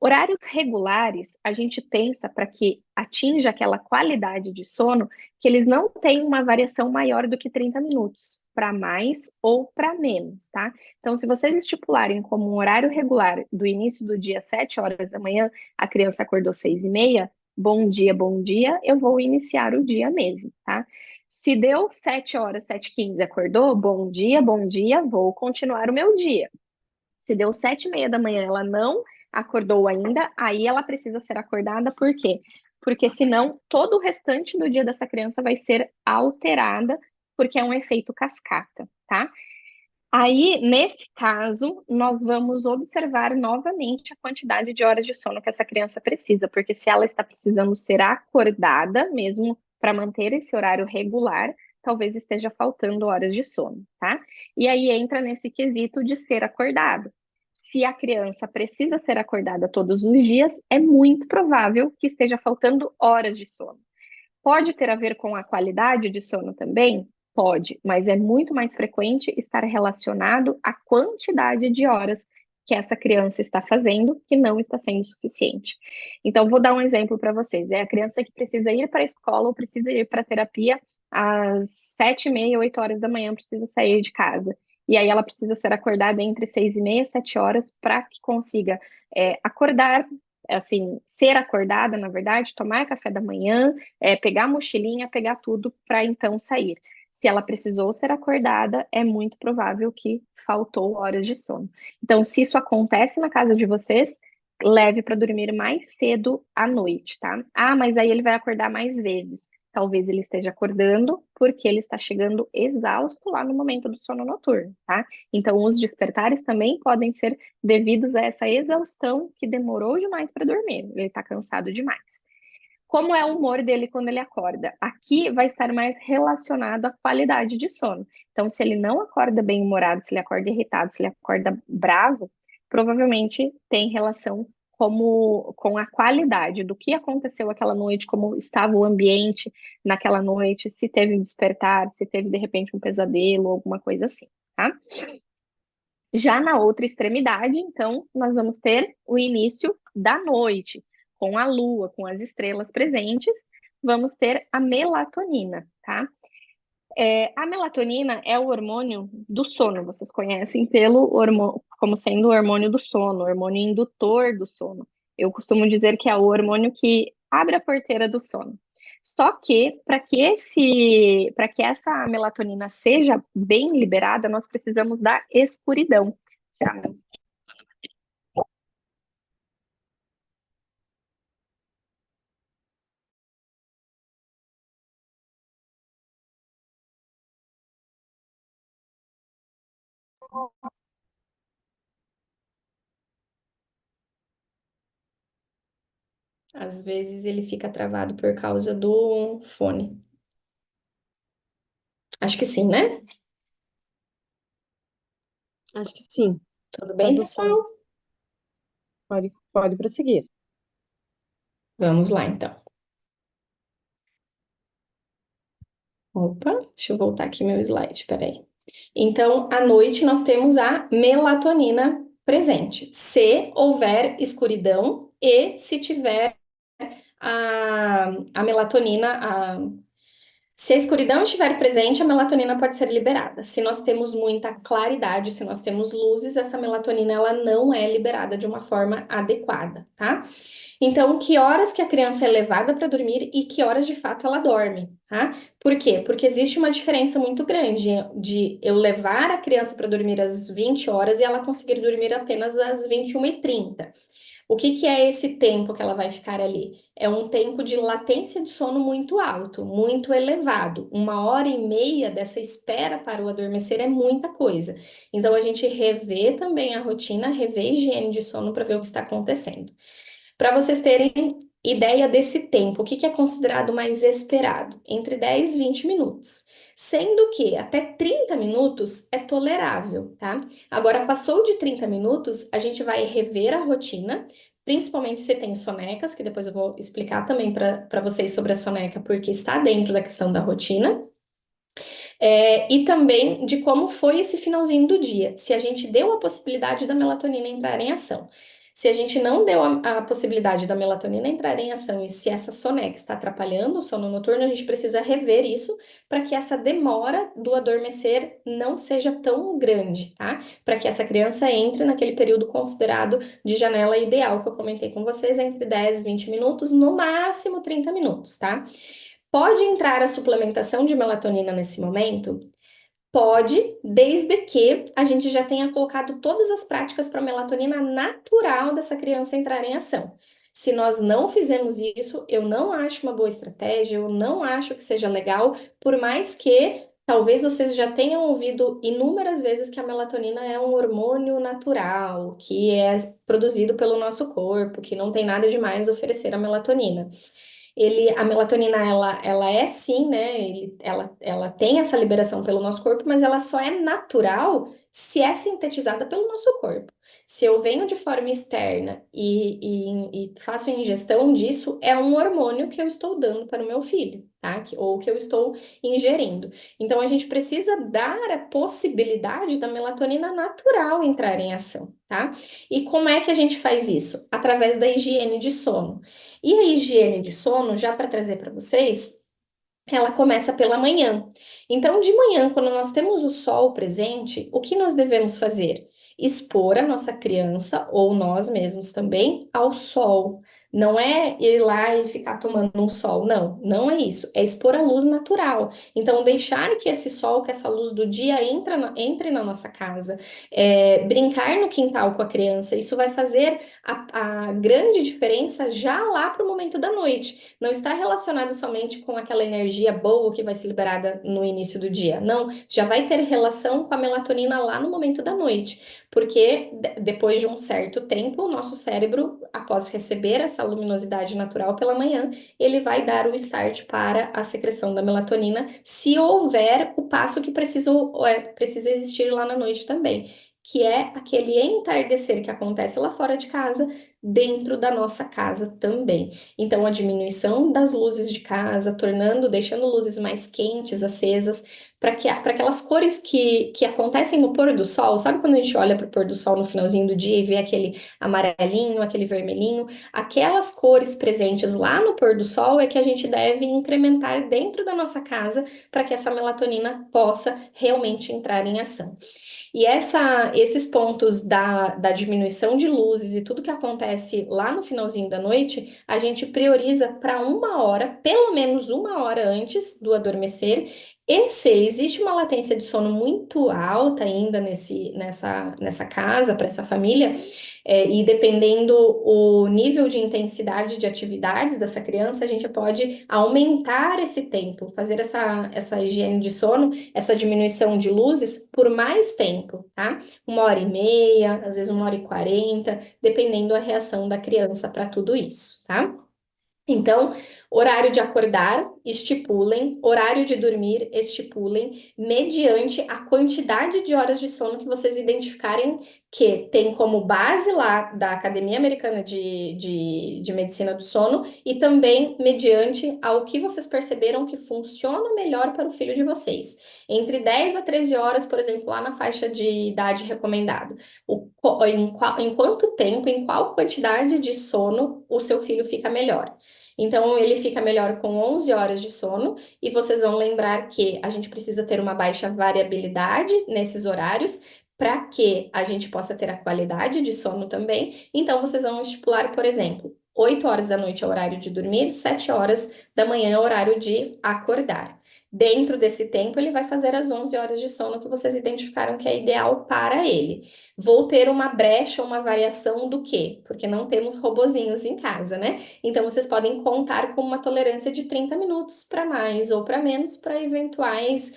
Horários regulares, a gente pensa para que atinja aquela qualidade de sono, que eles não tenham uma variação maior do que 30 minutos, para mais ou para menos, tá? Então, se vocês estipularem como um horário regular do início do dia, 7 horas da manhã, a criança acordou 6h30, bom dia, eu vou iniciar o dia mesmo, tá? Se deu 7 horas, 7h15, acordou, bom dia, vou continuar o meu dia. Se deu 7h30 da manhã, ela não acordou ainda, aí ela precisa ser acordada, por quê? Porque senão todo o restante do dia dessa criança vai ser alterada, porque é um efeito cascata, tá? Aí, nesse caso, nós vamos observar novamente a quantidade de horas de sono que essa criança precisa, porque se ela está precisando ser acordada mesmo para manter esse horário regular, talvez esteja faltando horas de sono, tá? E aí entra nesse quesito de ser acordado. Se a criança precisa ser acordada todos os dias, é muito provável que esteja faltando horas de sono. Pode ter a ver com a qualidade de sono também? Pode, mas é muito mais frequente estar relacionado à quantidade de horas que essa criança está fazendo que não está sendo suficiente. Então, vou dar um exemplo para vocês. É a criança que precisa ir para a escola ou precisa ir para a terapia às 7h30, 8 horas da manhã, precisa sair de casa. E aí ela precisa ser acordada entre 6h30 e 7 horas para que consiga acordar, assim, ser acordada, na verdade, tomar café da manhã, pegar a mochilinha, pegar tudo para então sair. Se ela precisou ser acordada, é muito provável que faltou horas de sono. Então, se isso acontece na casa de vocês, leve para dormir mais cedo à noite, tá? Ah, mas aí ele vai acordar mais vezes. Talvez ele esteja acordando porque ele está chegando exausto lá no momento do sono noturno, tá? Então, os despertares também podem ser devidos a essa exaustão que demorou demais para dormir. Ele está cansado demais. Como é o humor dele quando ele acorda? Aqui vai estar mais relacionado à qualidade de sono. Então, se ele não acorda bem-humorado, se ele acorda irritado, se ele acorda bravo, provavelmente tem relação com a qualidade do que aconteceu aquela noite, como estava o ambiente naquela noite, se teve um despertar, se teve de repente um pesadelo, alguma coisa assim, tá? Já na outra extremidade, então, nós vamos ter o início da noite, com a lua, com as estrelas presentes, vamos ter a melatonina, tá? A melatonina é o hormônio do sono, vocês conhecem pelo hormônio, como sendo o hormônio do sono, o hormônio indutor do sono. Eu costumo dizer que é o hormônio que abre a porteira do sono. Só que para que essa melatonina seja bem liberada, nós precisamos da escuridão. Tá? Às vezes ele fica travado por causa do fone. Acho que sim, né? Acho que sim. Tudo Faz bem, o som. pessoal? Pode prosseguir. Vamos lá, então. Opa, deixa eu voltar aqui meu slide, peraí. Então, à noite nós temos a melatonina presente. Se houver escuridão e se tiver a melatonina, se a escuridão estiver presente, a melatonina pode ser liberada. Se nós temos muita claridade, se nós temos luzes, essa melatonina ela não é liberada de uma forma adequada, tá? Então, que horas que a criança é levada para dormir e que horas de fato ela dorme, tá? Por quê? Porque existe uma diferença muito grande de eu levar a criança para dormir às 20 horas e ela conseguir dormir apenas às 21h30. O que que é esse tempo que ela vai ficar ali? É um tempo de latência de sono muito alto, muito elevado. 1h30 dessa espera para o adormecer é muita coisa. Então, a gente revê também a rotina, revê a higiene de sono para ver o que está acontecendo. Para vocês terem ideia desse tempo, o que que é considerado mais esperado? Entre 10 e 20 minutos. Sendo que até 30 minutos é tolerável, tá? Agora, passou de 30 minutos, a gente vai rever a rotina principalmente se tem sonecas, que depois eu vou explicar também para vocês sobre a soneca, porque está dentro da questão da rotina. E também de como foi esse finalzinho do dia, se a gente deu a possibilidade da melatonina entrar em ação. Se a gente não deu a possibilidade da melatonina entrar em ação e se essa soneca está atrapalhando o sono noturno, a gente precisa rever isso para que essa demora do adormecer não seja tão grande, tá? Para que essa criança entre naquele período considerado de janela ideal que eu comentei com vocês, entre 10 e 20 minutos, no máximo 30 minutos, tá? Pode entrar a suplementação de melatonina nesse momento? Pode, desde que a gente já tenha colocado todas as práticas para a melatonina natural dessa criança entrar em ação. Se nós não fizermos isso, eu não acho uma boa estratégia, eu não acho que seja legal, por mais que talvez vocês já tenham ouvido inúmeras vezes que a melatonina é um hormônio natural, que é produzido pelo nosso corpo, que não tem nada demais oferecer a melatonina. A melatonina, ela é sim, né? Ela tem essa liberação pelo nosso corpo, mas ela só é natural se é sintetizada pelo nosso corpo. Se eu venho de forma externa e faço ingestão disso, é um hormônio que eu estou dando para o meu filho, tá? Ou que eu estou ingerindo. Então, a gente precisa dar a possibilidade da melatonina natural entrar em ação, tá? E como é que a gente faz isso? Através da higiene de sono. E a higiene de sono, já para trazer para vocês, ela começa pela manhã. Então, de manhã, quando nós temos o sol presente, o que nós devemos fazer? Expor a nossa criança, ou nós mesmos também, ao sol. Não é ir lá e ficar tomando um sol, não, não é isso. É expor a luz natural. Então, deixar que esse sol, que essa luz do dia entre na nossa casa. Brincar no quintal com a criança, isso vai fazer a grande diferença já lá para o momento da noite. Não está relacionado somente com aquela energia boa que vai ser liberada no início do dia. Não, já vai ter relação com a melatonina lá no momento da noite, porque depois de um certo tempo, o nosso cérebro, após receber essa luminosidade natural pela manhã, ele vai dar o start para a secreção da melatonina, se houver o passo que precisa existir lá na noite também, que é aquele entardecer que acontece lá fora de casa, dentro da nossa casa também. Então, a diminuição das luzes de casa, deixando luzes mais quentes, acesas, para aquelas cores que acontecem no pôr do sol. Sabe quando a gente olha para o pôr do sol no finalzinho do dia e vê aquele amarelinho, aquele vermelhinho? Aquelas cores presentes lá no pôr do sol é que a gente deve incrementar dentro da nossa casa para que essa melatonina possa realmente entrar em ação. E esses pontos da diminuição de luzes e tudo que acontece lá no finalzinho da noite, a gente prioriza para 1 hora, pelo menos 1 hora antes do adormecer. E se existe uma latência de sono muito alta ainda nessa casa, para essa família, e dependendo o nível de intensidade de atividades dessa criança, a gente pode aumentar esse tempo, fazer essa higiene de sono, essa diminuição de luzes por mais tempo, tá? 1 hora e meia, às vezes 1 hora e 40, dependendo da reação da criança para tudo isso, tá? Então, horário de acordar, estipulem, horário de dormir, estipulem, mediante a quantidade de horas de sono que vocês identificarem que tem como base lá da Academia Americana de Medicina do Sono e também mediante ao que vocês perceberam que funciona melhor para o filho de vocês. Entre 10 a 13 horas, por exemplo, lá na faixa de idade recomendado. Em quanto tempo, em qual quantidade de sono o seu filho fica melhor? Então, ele fica melhor com 11 horas de sono, e vocês vão lembrar que a gente precisa ter uma baixa variabilidade nesses horários para que a gente possa ter a qualidade de sono também. Então, vocês vão estipular, por exemplo, 8 horas da noite é o horário de dormir, 7 horas da manhã é o horário de acordar. Dentro desse tempo, ele vai fazer as 11 horas de sono que vocês identificaram que é ideal para ele. Vou ter uma brecha, uma variação do quê? Porque não temos robozinhos em casa, né? Então, vocês podem contar com uma tolerância de 30 minutos para mais ou para menos para eventuais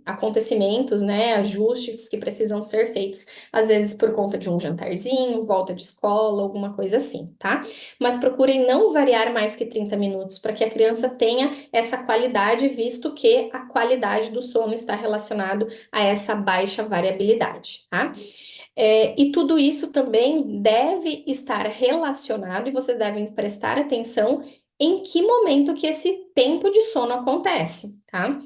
acontecimentos, né? Ajustes que precisam ser feitos, às vezes por conta de um jantarzinho, volta de escola, alguma coisa assim, tá? Mas procurem não variar mais que 30 minutos para que a criança tenha essa essa qualidade, visto que a qualidade do sono está relacionado a essa baixa variabilidade, tá? E tudo isso também deve estar relacionado, e vocês devem prestar atenção em que momento que esse tempo de sono acontece, tá?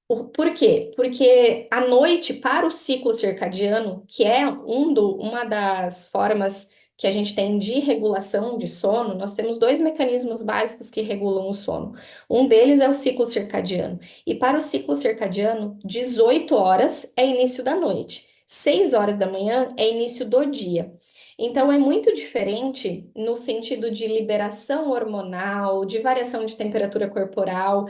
Por quê? Porque a noite, para o ciclo circadiano, que é uma das formas que a gente tem de regulação de sono, nós temos dois mecanismos básicos que regulam o sono. Um deles é o ciclo circadiano. E para o ciclo circadiano, 18 horas é início da noite, 6 horas da manhã é início do dia. Então, é muito diferente no sentido de liberação hormonal, de variação de temperatura corporal,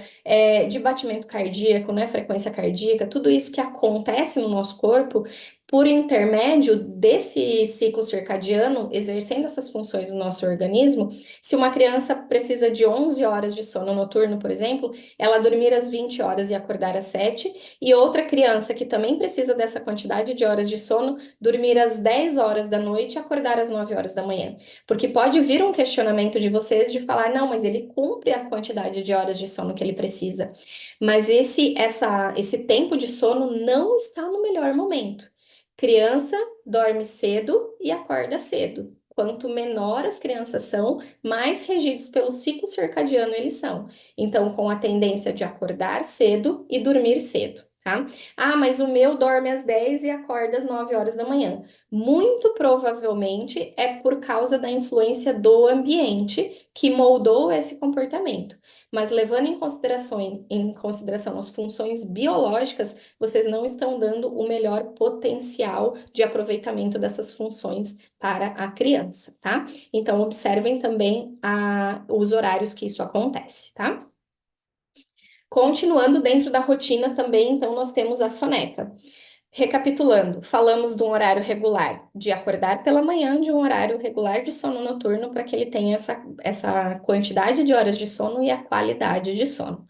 de batimento cardíaco, né, frequência cardíaca, tudo isso que acontece no nosso corpo por intermédio desse ciclo circadiano, exercendo essas funções no nosso organismo. Se uma criança precisa de 11 horas de sono noturno, por exemplo, ela dormir às 20 horas e acordar às 7, e outra criança que também precisa dessa quantidade de horas de sono, dormir às 10 horas da noite e acordar às 9 horas da manhã. Porque pode vir um questionamento de vocês de falar, não, mas ele cumpre a quantidade de horas de sono que ele precisa. Mas esse tempo de sono não está no melhor momento. Criança dorme cedo e acorda cedo. Quanto menor as crianças são, mais regidos pelo ciclo circadiano eles são. Então, com a tendência de acordar cedo e dormir cedo, tá? Ah, mas o meu dorme às 10 e acorda às 9 horas da manhã. Muito provavelmente é por causa da influência do ambiente que moldou esse comportamento. Mas levando em consideração as funções biológicas, vocês não estão dando o melhor potencial de aproveitamento dessas funções para a criança, tá? Então, observem também os horários que isso acontece, tá? Continuando dentro da rotina também, então, nós temos a soneca. Recapitulando, falamos de um horário regular de acordar pela manhã, de um horário regular de sono noturno, para que ele tenha essa quantidade de horas de sono e a qualidade de sono.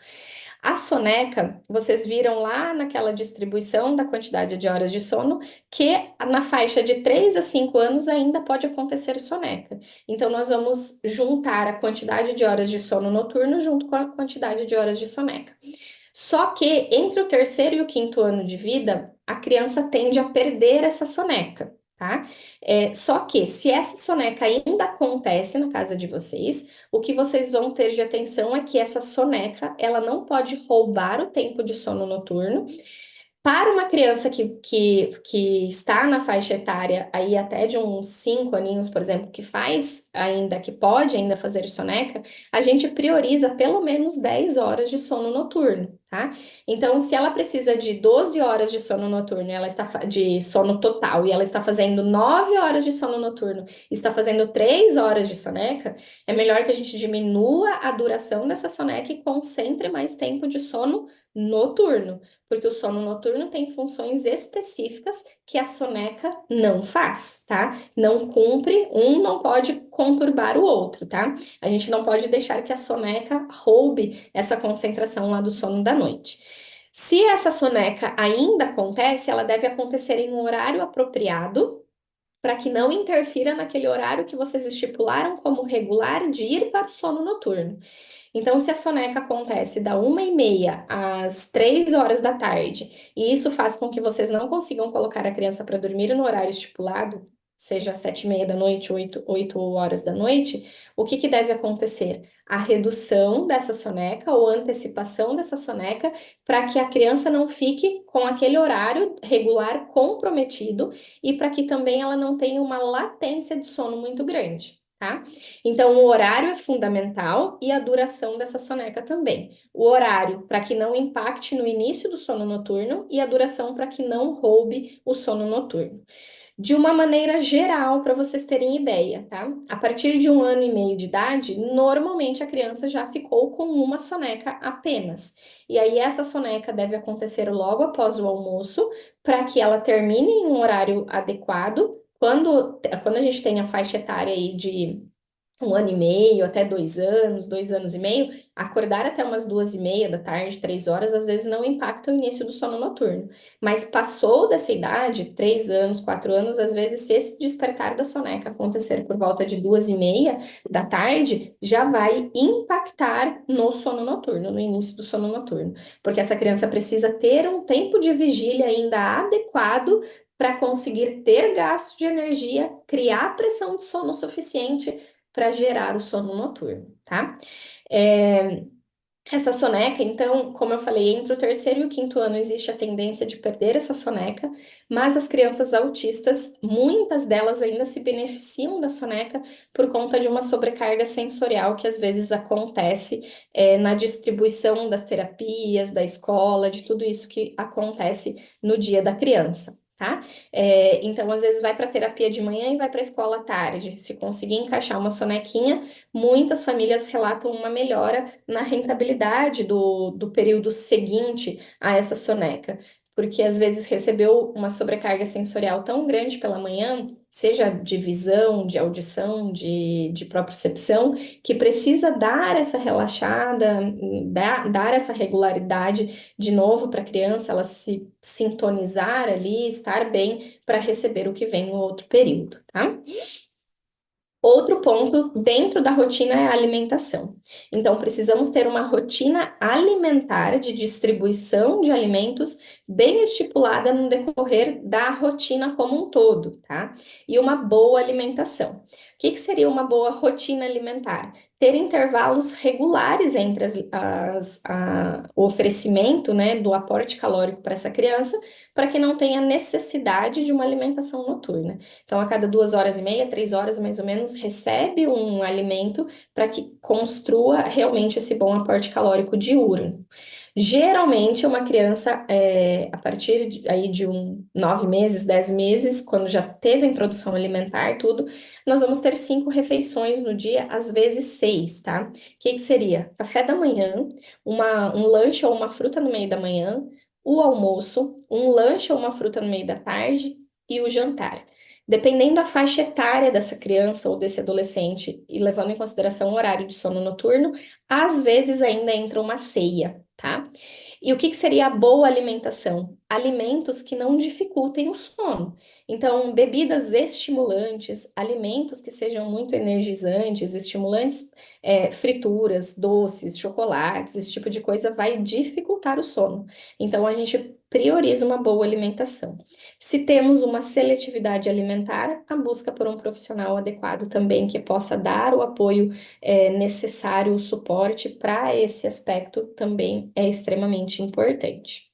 A soneca, vocês viram lá naquela distribuição da quantidade de horas de sono, que na faixa de 3 a 5 anos ainda pode acontecer soneca. Então, nós vamos juntar a quantidade de horas de sono noturno junto com a quantidade de horas de soneca. Só que entre o terceiro e o quinto ano de vida, a criança tende a perder essa soneca, tá? Só que se essa soneca ainda acontece na casa de vocês, o que vocês vão ter de atenção é que essa soneca, ela não pode roubar o tempo de sono noturno. Para uma criança que está na faixa etária aí até de uns 5 aninhos, por exemplo, que pode ainda fazer soneca, a gente prioriza pelo menos 10 horas de sono noturno, tá? Então, se ela precisa de 12 horas de sono noturno, de sono total, e ela está fazendo 9 horas de sono noturno, está fazendo 3 horas de soneca, é melhor que a gente diminua a duração dessa soneca e concentre mais tempo de sono noturno, porque o sono noturno tem funções específicas que a soneca não faz, tá? Não cumpre, um não pode conturbar o outro, tá? A gente não pode deixar que a soneca roube essa concentração lá do sono da noite. Se essa soneca ainda acontece, ela deve acontecer em um horário apropriado, para que não interfira naquele horário que vocês estipularam como regular de ir para o sono noturno. Então, se a soneca acontece da 1h30 às 3 horas da tarde, e isso faz com que vocês não consigam colocar a criança para dormir no horário estipulado, seja às 7h30 da noite, 8 horas da noite, o que deve acontecer? A redução dessa soneca ou antecipação dessa soneca para que a criança não fique com aquele horário regular comprometido e para que também ela não tenha uma latência de sono muito grande. Tá? Então, o horário é fundamental e a duração dessa soneca também. O horário para que não impacte no início do sono noturno e a duração para que não roube o sono noturno. De uma maneira geral, para vocês terem ideia, tá? A partir de 1 ano e meio de idade, normalmente a criança já ficou com uma soneca apenas. E aí, essa soneca deve acontecer logo após o almoço, para que ela termine em um horário adequado. Quando a gente tem a faixa etária aí de um ano e meio, até 2 anos, 2 anos e meio, acordar até umas 2h30 da tarde, 3 horas, às vezes não impacta o início do sono noturno. Mas passou dessa idade, 3 anos, 4 anos, às vezes, se esse despertar da soneca acontecer por volta de 2h30 da tarde, já vai impactar no sono noturno, no início do sono noturno. Porque essa criança precisa ter um tempo de vigília ainda adequado para conseguir ter gasto de energia, criar pressão de sono suficiente para gerar o sono noturno, tá? É, essa soneca, então, como eu falei, entre o terceiro e o quinto ano existe a tendência de perder essa soneca, mas as crianças autistas, muitas delas ainda se beneficiam da soneca por conta de uma sobrecarga sensorial que às vezes acontece na distribuição das terapias, da escola, de tudo isso que acontece no dia da criança. Tá? Então, às vezes, vai para terapia de manhã e vai para a escola à tarde. Se conseguir encaixar uma sonequinha, muitas famílias relatam uma melhora na rentabilidade do período seguinte a essa soneca, porque às vezes recebeu uma sobrecarga sensorial tão grande pela manhã, seja de visão, de audição, de propriocepção, que precisa dar essa relaxada, dar essa regularidade de novo para a criança, ela se sintonizar ali, estar bem para receber o que vem no outro período, tá? Outro ponto dentro da rotina é a alimentação. Então, precisamos ter uma rotina alimentar de distribuição de alimentos bem estipulada no decorrer da rotina como um todo, tá? E uma boa alimentação. O que seria uma boa rotina alimentar? Ter intervalos regulares entre o oferecimento, né, do aporte calórico para essa criança, para que não tenha necessidade de uma alimentação noturna. Então, a cada 2h30, 3 horas mais ou menos, recebe um alimento para que construa realmente esse bom aporte calórico diurno. Geralmente, uma criança, a partir aí de 9 meses, 10 meses, quando já teve a introdução alimentar, tudo, nós vamos ter 5 refeições no dia, às vezes 6, tá? O que seria? Café da manhã, um lanche ou uma fruta no meio da manhã, o almoço, um lanche ou uma fruta no meio da tarde e o jantar. Dependendo da faixa etária dessa criança ou desse adolescente e levando em consideração o horário de sono noturno, às vezes ainda entra uma ceia, tá? E o que seria a boa alimentação? Alimentos que não dificultem o sono. Então, bebidas estimulantes, alimentos que sejam muito energizantes, estimulantes, frituras, doces, chocolates, esse tipo de coisa vai dificultar o sono. Então, a gente prioriza uma boa alimentação. Se temos uma seletividade alimentar, a busca por um profissional adequado também que possa dar o apoio necessário, o suporte para esse aspecto também é extremamente importante.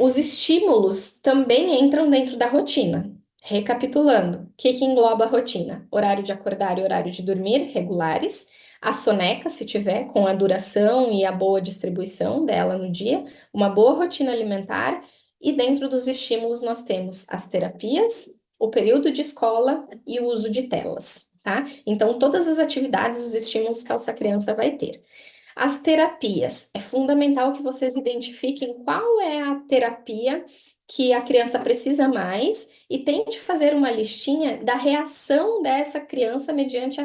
Os estímulos também entram dentro da rotina. Recapitulando, o que engloba a rotina? Horário de acordar e horário de dormir regulares, a soneca, se tiver, com a duração e a boa distribuição dela no dia, uma boa rotina alimentar, e dentro dos estímulos nós temos as terapias, o período de escola e o uso de telas, tá? Então, todas as atividades, os estímulos que essa criança vai ter. As terapias, é fundamental que vocês identifiquem qual é a terapia que a criança precisa mais e tente fazer uma listinha da reação dessa criança mediante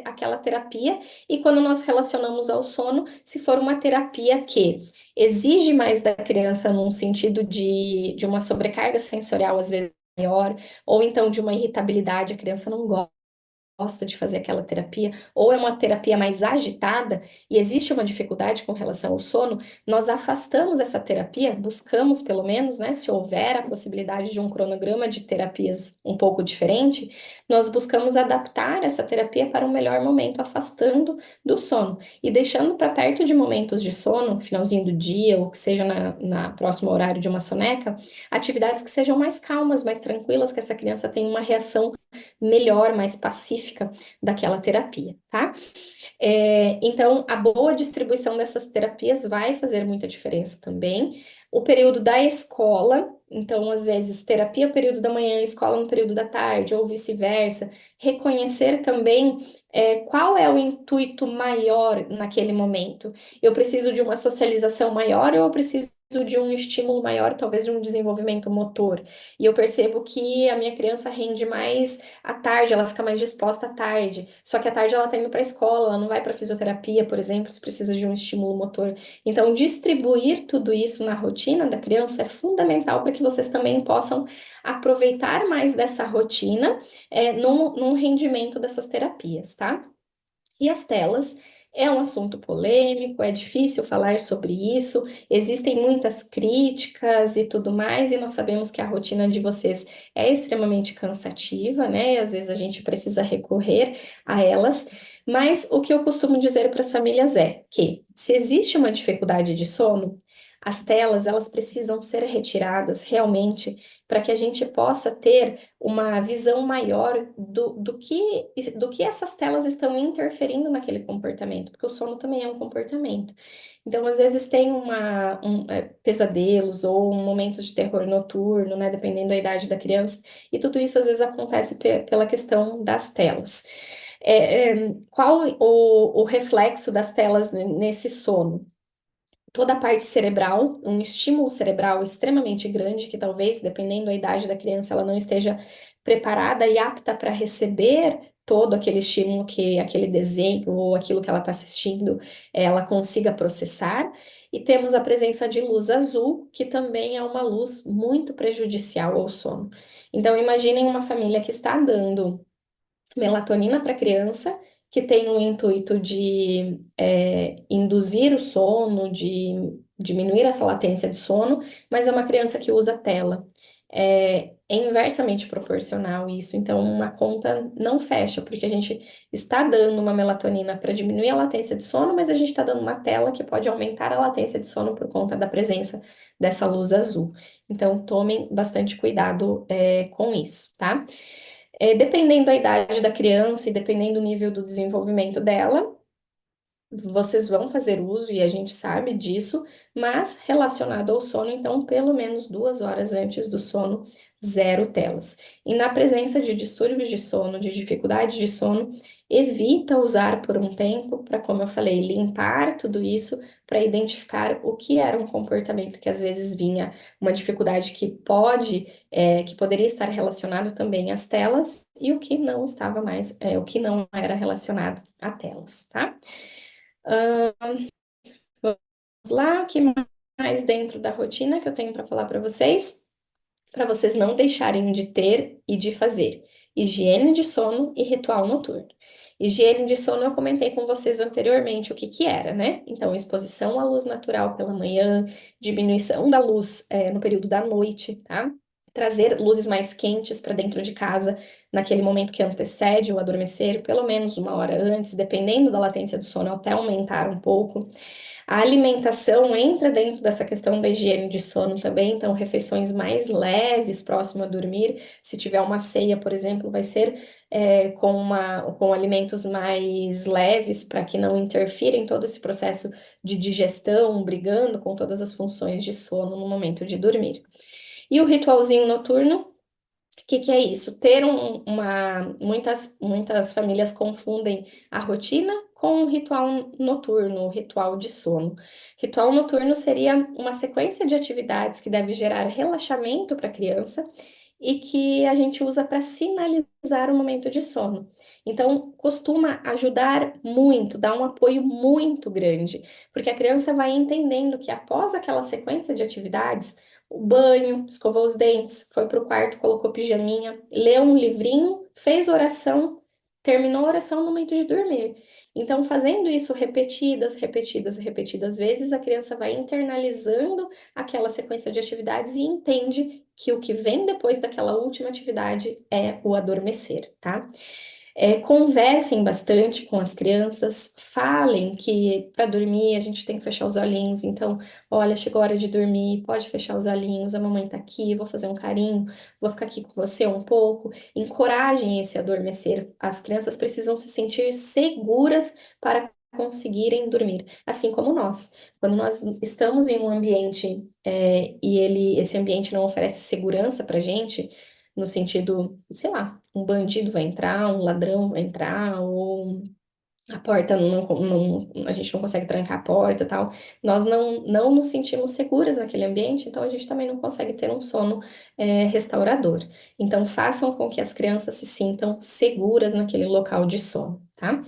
aquela terapia. E quando nós relacionamos ao sono, se for uma terapia que exige mais da criança num sentido de uma sobrecarga sensorial, às vezes maior, ou então de uma irritabilidade, a criança não gosta de fazer aquela terapia, ou é uma terapia mais agitada e existe uma dificuldade com relação ao sono, nós afastamos essa terapia, buscamos pelo menos, né, se houver a possibilidade de um cronograma de terapias um pouco diferente, nós buscamos adaptar essa terapia para um melhor momento, afastando do sono e deixando para perto de momentos de sono, finalzinho do dia, ou que seja na próximo horário de uma soneca, atividades que sejam mais calmas, mais tranquilas, que essa criança tenha uma reação melhor, mais pacífica daquela terapia, tá? Então, a boa distribuição dessas terapias vai fazer muita diferença também. O período da escola, então, às vezes, terapia no período da manhã, escola no período da tarde, ou vice-versa. Reconhecer também qual é o intuito maior naquele momento. Eu preciso de uma socialização maior ou eu preciso de um estímulo maior, talvez de um desenvolvimento motor. E eu percebo que a minha criança rende mais à tarde, ela fica mais disposta à tarde. Só que à tarde ela está indo para a escola, ela não vai para fisioterapia, por exemplo, se precisa de um estímulo motor. Então, distribuir tudo isso na rotina da criança é fundamental para que vocês também possam aproveitar mais dessa rotina, num rendimento dessas terapias, tá? E as telas é um assunto polêmico, é difícil falar sobre isso, existem muitas críticas e tudo mais, e nós sabemos que a rotina de vocês é extremamente cansativa, né? Às vezes a gente precisa recorrer a elas, mas o que eu costumo dizer para as famílias é que se existe uma dificuldade de sono, as telas elas precisam ser retiradas realmente para que a gente possa ter uma visão maior do que essas telas estão interferindo naquele comportamento, porque o sono também é um comportamento. Então, às vezes tem pesadelos ou um momento de terror noturno, né, dependendo da idade da criança, e tudo isso às vezes acontece pela questão das telas. Qual o reflexo das telas nesse sono? Toda a parte cerebral, um estímulo cerebral extremamente grande, que talvez, dependendo da idade da criança, ela não esteja preparada e apta para receber todo aquele estímulo que aquele desenho ou aquilo que ela está assistindo, ela consiga processar. E temos a presença de luz azul, que também é uma luz muito prejudicial ao sono. Então, imaginem uma família que está dando melatonina para criança, que tem o intuito de induzir o sono, de diminuir essa latência de sono, mas é uma criança que usa tela. É inversamente proporcional isso, então uma conta não fecha, porque a gente está dando uma melatonina para diminuir a latência de sono, mas a gente está dando uma tela que pode aumentar a latência de sono por conta da presença dessa luz azul. Então tomem bastante cuidado com isso, tá? Dependendo da idade da criança e dependendo do nível do desenvolvimento dela, vocês vão fazer uso e a gente sabe disso, mas relacionado ao sono, então, pelo menos 2 horas antes do sono, zero telas. E na presença de distúrbios de sono, de dificuldade de sono, evita usar por um tempo para, como eu falei, limpar tudo isso para identificar o que era um comportamento que às vezes vinha, uma dificuldade que poderia estar relacionado também às telas e o que não estava mais, o que não era relacionado a telas, tá? Vamos lá, o que mais dentro da rotina que eu tenho para falar para vocês não deixarem de ter e de fazer. Higiene de sono e ritual noturno. Higiene de sono eu comentei com vocês anteriormente o que que era, né? Então, exposição à luz natural pela manhã, diminuição da luz no período da noite, tá? Trazer luzes mais quentes para dentro de casa naquele momento que antecede o adormecer, pelo menos 1 hora antes, dependendo da latência do sono, até aumentar um pouco. A alimentação entra dentro dessa questão da higiene de sono também, então refeições mais leves próximo a dormir. Se tiver uma ceia, por exemplo, vai ser com alimentos mais leves para que não interfira em todo esse processo de digestão, brigando com todas as funções de sono no momento de dormir. E o ritualzinho noturno, o que é isso? Muitas famílias confundem a rotina com o ritual noturno, o ritual de sono. Ritual noturno seria uma sequência de atividades que deve gerar relaxamento para a criança e que a gente usa para sinalizar o momento de sono. Então, costuma ajudar muito, dar um apoio muito grande, porque a criança vai entendendo que após aquela sequência de atividades, o banho, escovou os dentes, foi para o quarto, colocou pijaminha, leu um livrinho, fez oração, terminou a oração no momento de dormir. Então, fazendo isso repetidas vezes, a criança vai internalizando aquela sequência de atividades e entende que o que vem depois daquela última atividade é o adormecer, tá? Conversem bastante com as crianças, falem que para dormir a gente tem que fechar os olhinhos, então, olha, chegou a hora de dormir, pode fechar os olhinhos, a mamãe tá aqui, vou fazer um carinho, vou ficar aqui com você um pouco. Encorajem esse adormecer. As crianças precisam se sentir seguras para conseguirem dormir, assim como nós. Quando nós estamos em um ambiente esse ambiente não oferece segurança para gente, no sentido, sei lá, um bandido vai entrar, um ladrão vai entrar, ou a porta a gente não consegue trancar a porta e tal, nós não nos sentimos seguras naquele ambiente, então a gente também não consegue ter um sono restaurador. Então, façam com que as crianças se sintam seguras naquele local de sono, tá?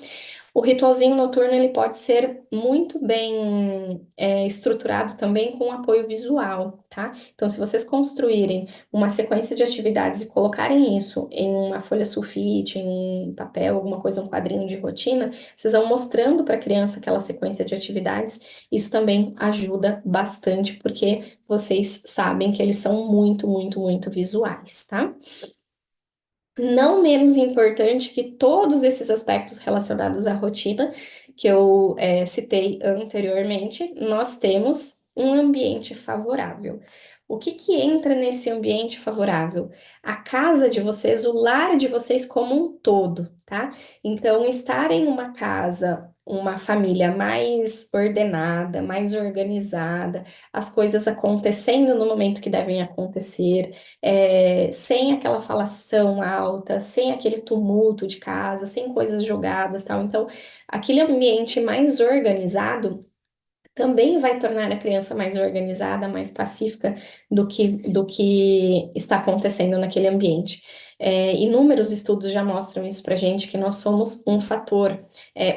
O ritualzinho noturno ele pode ser muito bem estruturado também com apoio visual, tá? Então, se vocês construírem uma sequência de atividades e colocarem isso em uma folha sulfite, em um papel, alguma coisa, um quadrinho de rotina, vocês vão mostrando para a criança aquela sequência de atividades. Isso também ajuda bastante, porque vocês sabem que eles são muito, muito, muito visuais, tá? Não menos importante que todos esses aspectos relacionados à rotina que eu citei anteriormente, nós temos um ambiente favorável. O que que entra nesse ambiente favorável? A casa de vocês, o lar de vocês como um todo, tá? Então, estar em uma casa, uma família mais ordenada, mais organizada, as coisas acontecendo no momento que devem acontecer, sem aquela falação alta, sem aquele tumulto de casa, sem coisas jogadas, tal. Então, aquele ambiente mais organizado também vai tornar a criança mais organizada, mais pacífica do que está acontecendo naquele ambiente. Inúmeros estudos já mostram isso para gente, que nós somos um fator,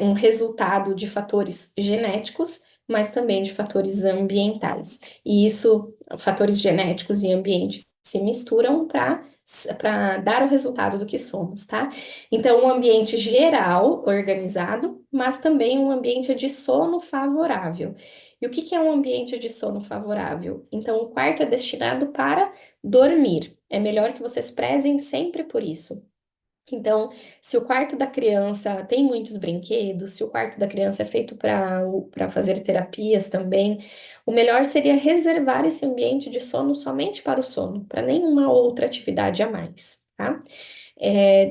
um resultado de fatores genéticos, mas também de fatores ambientais. E isso, fatores genéticos e ambientes se misturam para dar o resultado do que somos, tá? Então, um ambiente geral, organizado, mas também um ambiente de sono favorável. E o que que é um ambiente de sono favorável? Então, o quarto é destinado para dormir. É melhor que vocês prezem sempre por isso. Então, se o quarto da criança tem muitos brinquedos, se o quarto da criança é feito para fazer terapias também, o melhor seria reservar esse ambiente de sono somente para o sono, para nenhuma outra atividade a mais, tá?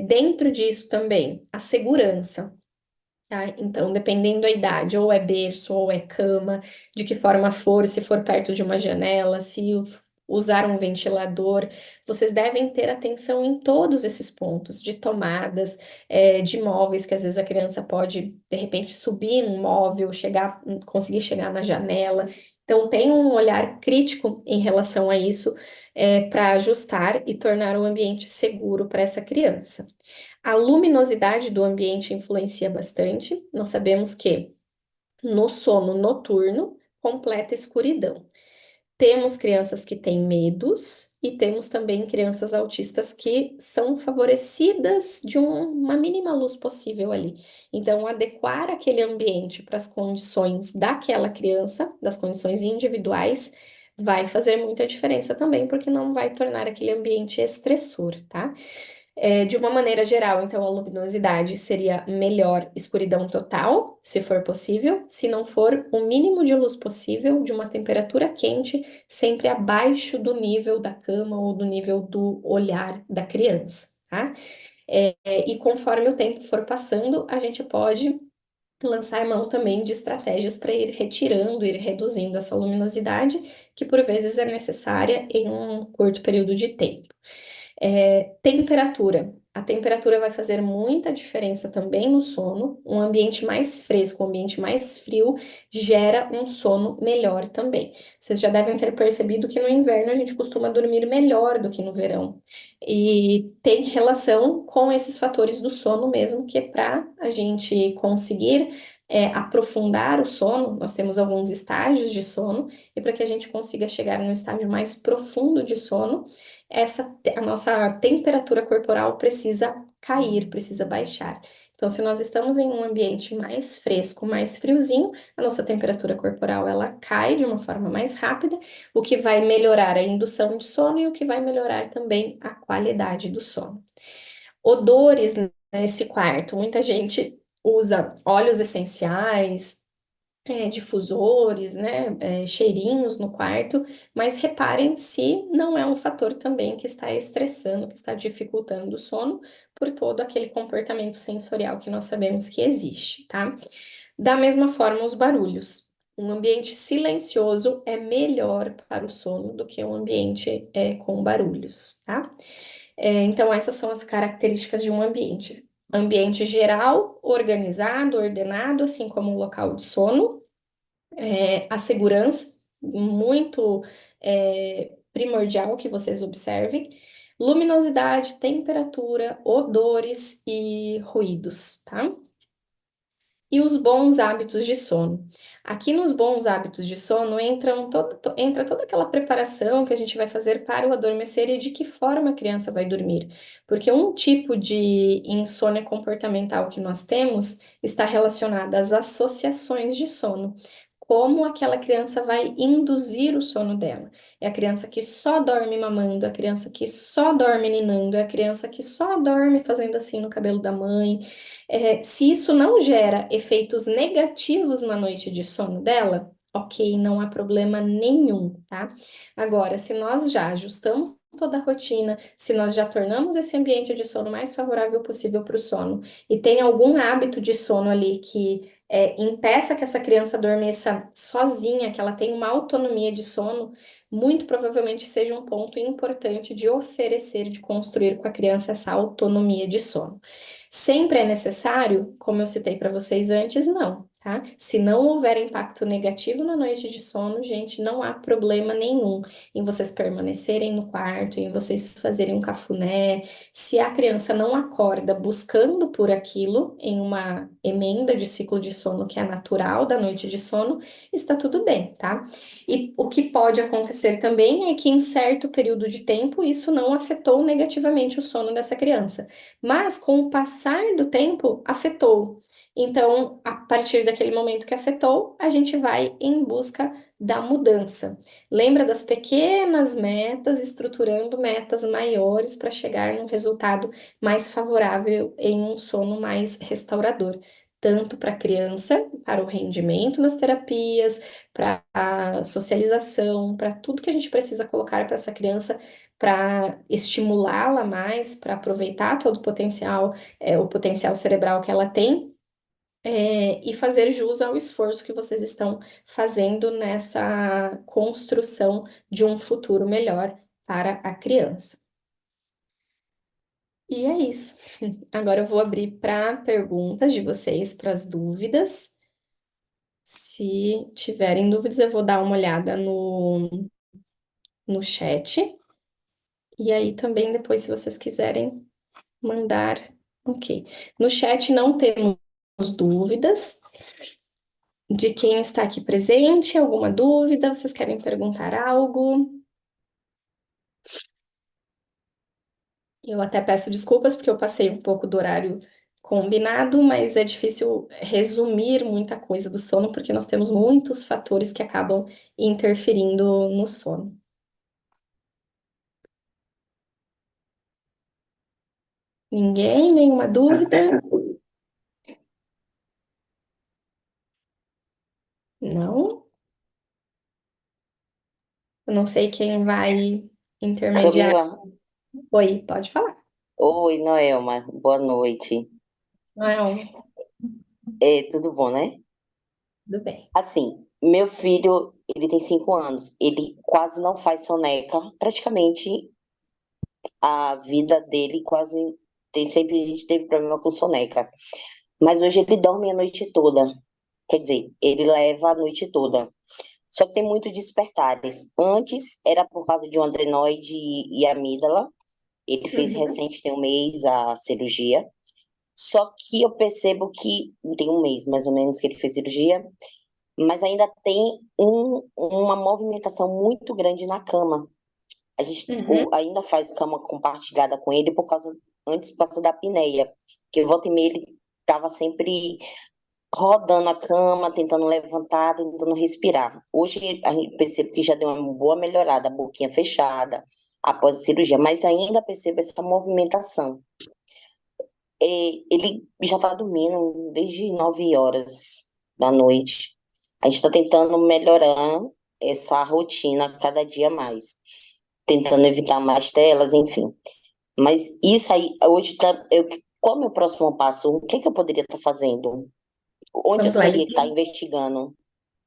Dentro disso também, a segurança. Tá? Então, dependendo da idade, ou é berço, ou é cama, de que forma for, se for perto de uma janela, se usar um ventilador, vocês devem ter atenção em todos esses pontos, de tomadas, de móveis, que às vezes a criança pode, de repente, subir num móvel, chegar, conseguir chegar na janela. Então, tem um olhar crítico em relação a isso, para ajustar e tornar o ambiente seguro para essa criança. A luminosidade do ambiente influencia bastante. Nós sabemos que no sono noturno, completa escuridão. Temos crianças que têm medos e temos também crianças autistas que são favorecidas de uma mínima luz possível ali. Então, adequar aquele ambiente para as condições daquela criança, das condições individuais, vai fazer muita diferença também, porque não vai tornar aquele ambiente estressor, tá? De uma maneira geral, então, a luminosidade seria melhor escuridão total, se for possível, se não for, o mínimo de luz possível, de uma temperatura quente, sempre abaixo do nível da cama ou do nível do olhar da criança, tá? E conforme o tempo for passando, a gente pode lançar mão também de estratégias para ir retirando, ir reduzindo essa luminosidade, que por vezes é necessária em um curto período de tempo. Temperatura. A temperatura vai fazer muita diferença também no sono. Um ambiente mais fresco, um ambiente mais frio, gera um sono melhor também. Vocês já devem ter percebido que no inverno a gente costuma dormir melhor do que no verão. E tem relação com esses fatores do sono mesmo, que é para a gente conseguir aprofundar o sono, nós temos alguns estágios de sono, e para que a gente consiga chegar no estágio mais profundo de sono, a nossa temperatura corporal precisa cair, precisa baixar. Então, se nós estamos em um ambiente mais fresco, mais friozinho, a nossa temperatura corporal ela cai de uma forma mais rápida, o que vai melhorar a indução de sono e o que vai melhorar também a qualidade do sono. Odores nesse quarto, muita gente usa óleos essenciais, difusores, né, cheirinhos no quarto, mas reparem se não é um fator também que está estressando, que está dificultando o sono por todo aquele comportamento sensorial que nós sabemos que existe, tá? Da mesma forma, os barulhos. Um ambiente silencioso é melhor para o sono do que um ambiente com barulhos, tá? Então, essas são as características de um ambiente. Ambiente geral, organizado, ordenado, assim como o local de sono. A segurança, muito primordial que vocês observem. Luminosidade, temperatura, odores e ruídos, tá? E os bons hábitos de sono. Aqui nos bons hábitos de sono entra toda aquela preparação que a gente vai fazer para o adormecer e de que forma a criança vai dormir. Porque um tipo de insônia comportamental que nós temos está relacionada às associações de sono. Como aquela criança vai induzir o sono dela. É a criança que só dorme mamando, a criança que só dorme ninando, é a criança que só dorme fazendo assim no cabelo da mãe. Se isso não gera efeitos negativos na noite de sono dela, ok, não há problema nenhum, tá? Agora, se nós já ajustamos toda a rotina, se nós já tornamos esse ambiente de sono mais favorável possível para o sono, e tem algum hábito de sono ali que impeça que essa criança adormeça sozinha, que ela tenha uma autonomia de sono, muito provavelmente seja um ponto importante de oferecer, de construir com a criança essa autonomia de sono. Sempre é necessário, como eu citei para vocês antes, não, tá? Se não houver impacto negativo na noite de sono, gente, não há problema nenhum em vocês permanecerem no quarto, em vocês fazerem um cafuné. Se a criança não acorda buscando por aquilo, em uma emenda de ciclo de sono que é natural da noite de sono, está tudo bem, tá? E o que pode acontecer também é que em certo período de tempo isso não afetou negativamente o sono dessa criança. Mas com o passar do tempo, afetou. Então, a partir daquele momento que afetou, a gente vai em busca da mudança. Lembra das pequenas metas, estruturando metas maiores para chegar num resultado mais favorável em um sono mais restaurador. Tanto para a criança, para o rendimento nas terapias, para a socialização, para tudo que a gente precisa colocar para essa criança para estimulá-la mais, para aproveitar todo o potencial cerebral que ela tem, e fazer jus ao esforço que vocês estão fazendo nessa construção de um futuro melhor para a criança. E é isso. Agora eu vou abrir para perguntas de vocês, para as dúvidas. Se tiverem dúvidas, eu vou dar uma olhada no chat. E aí também depois, se vocês quiserem mandar. Ok. No chat não temos dúvidas. De quem está aqui presente, alguma dúvida? Vocês querem perguntar algo? Eu até peço desculpas porque eu passei um pouco do horário combinado, mas é difícil resumir muita coisa do sono porque nós temos muitos fatores que acabam interferindo no sono. Ninguém? Nenhuma dúvida? Não? Eu não sei quem vai intermediar. Camila, Oi, pode falar. oi, Noelma, boa noite. Não, Tudo bom, né? tudo bem. Assim, meu filho, ele tem 5 anos, ele quase não faz soneca, praticamente a vida dele sempre a gente teve problema com soneca, mas hoje ele dorme a noite toda, quer dizer, ele leva a noite toda, só que tem muito despertares. Antes era por causa de um adenoide e amígdala, ele fez Uhum. recente, tem um mês, a cirurgia. Só que eu percebo que tem um mês, mais ou menos, que ele fez cirurgia, mas ainda tem uma movimentação muito grande na cama. A gente Uhum. ainda faz cama compartilhada com ele antes por causa da apneia, que volta e meia ele estava sempre rodando a cama, tentando levantar, tentando respirar. Hoje a gente percebe que já deu uma boa melhorada, a boquinha fechada após a cirurgia, mas ainda percebo essa movimentação. Ele já está dormindo desde 9 horas da noite. A gente está tentando melhorar essa rotina cada dia mais, tentando evitar mais telas, enfim. Mas isso aí, hoje, qual é o meu próximo passo? O que é que eu poderia estar fazendo? Onde eu Vamos lá. teria que estar investigando?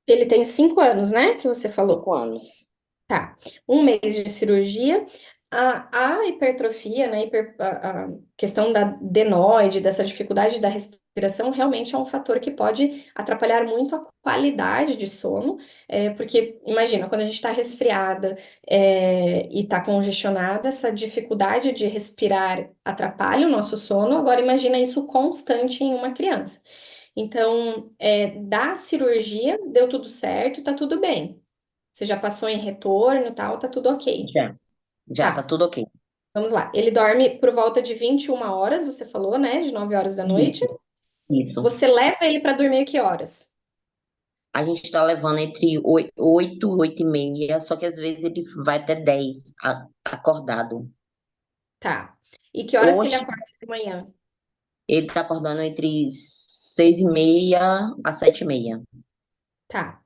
Ele tem 5 anos, né? Que você falou. 5 anos. Tá. Um mês de cirurgia. A hipertrofia, né, a questão da adenoide, dessa dificuldade da respiração, realmente é um fator que pode atrapalhar muito a qualidade de sono, porque imagina, quando a gente está resfriada, e está congestionada, essa dificuldade de respirar atrapalha o nosso sono. Agora, imagina isso constante em uma criança. Então, da cirurgia, deu tudo certo, tá tudo bem. Você já passou em retorno e tal, tá tudo ok. Já tá Tá. tudo ok. Vamos lá. Ele dorme por volta de 21 horas, você falou, né? De 9 horas da noite. Isso, isso. Você leva ele para dormir que horas? A gente tá levando entre 8 e 8 e meia, só que às vezes ele vai até 10 acordado. Tá. E que horas que ele Hoje acorda de manhã? ele tá acordando entre 6 e meia a 7 e meia. Tá.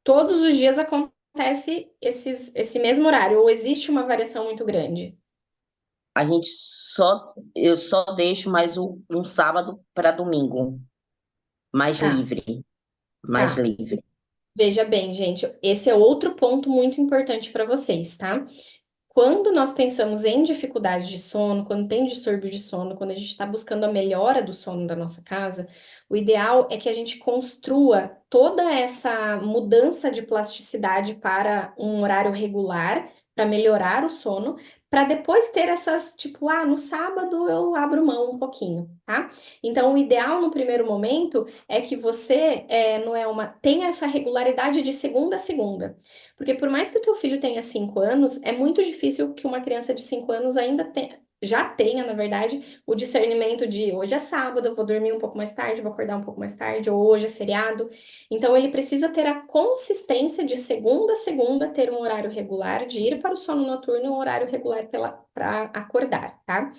Todos os dias acontece esse mesmo horário, ou existe uma variação muito grande? A gente só, eu só deixo mais um sábado para domingo, mais Tá, livre, mais tá. livre. Veja bem, gente, esse é outro ponto muito importante para vocês, tá? Quando nós pensamos em dificuldade de sono, quando tem distúrbio de sono, quando a gente está buscando a melhora do sono da nossa casa, o ideal é que a gente construa toda essa mudança de plasticidade para um horário regular, para melhorar o sono, para depois ter essas, tipo, no sábado eu abro mão um pouquinho, tá? Então, o ideal no primeiro momento é que você não é tenha essa regularidade de segunda a segunda. Porque por mais que o teu filho tenha 5 anos, é muito difícil que uma criança de 5 anos já tenha, na verdade, o discernimento de hoje é sábado, eu vou dormir um pouco mais tarde, vou acordar um pouco mais tarde, ou hoje é feriado. Então ele precisa ter a consistência de segunda a segunda ter um horário regular, de ir para o sono noturno e um horário regular para acordar, tá?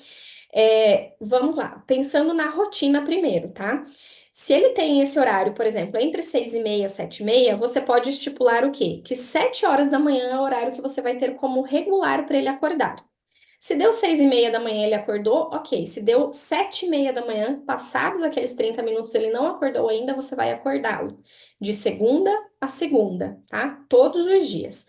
Vamos lá, pensando na rotina primeiro, tá? Se ele tem esse horário, por exemplo, entre 6 e meia e 7 e meia, você pode estipular o quê? Que 7 horas da manhã é o horário que você vai ter como regular para ele acordar. Se deu 6 e meia da manhã ele acordou, ok. Se deu 7 e meia da manhã, passados aqueles 30 minutos ele não acordou ainda, você vai acordá-lo. De segunda a segunda, tá? Todos os dias.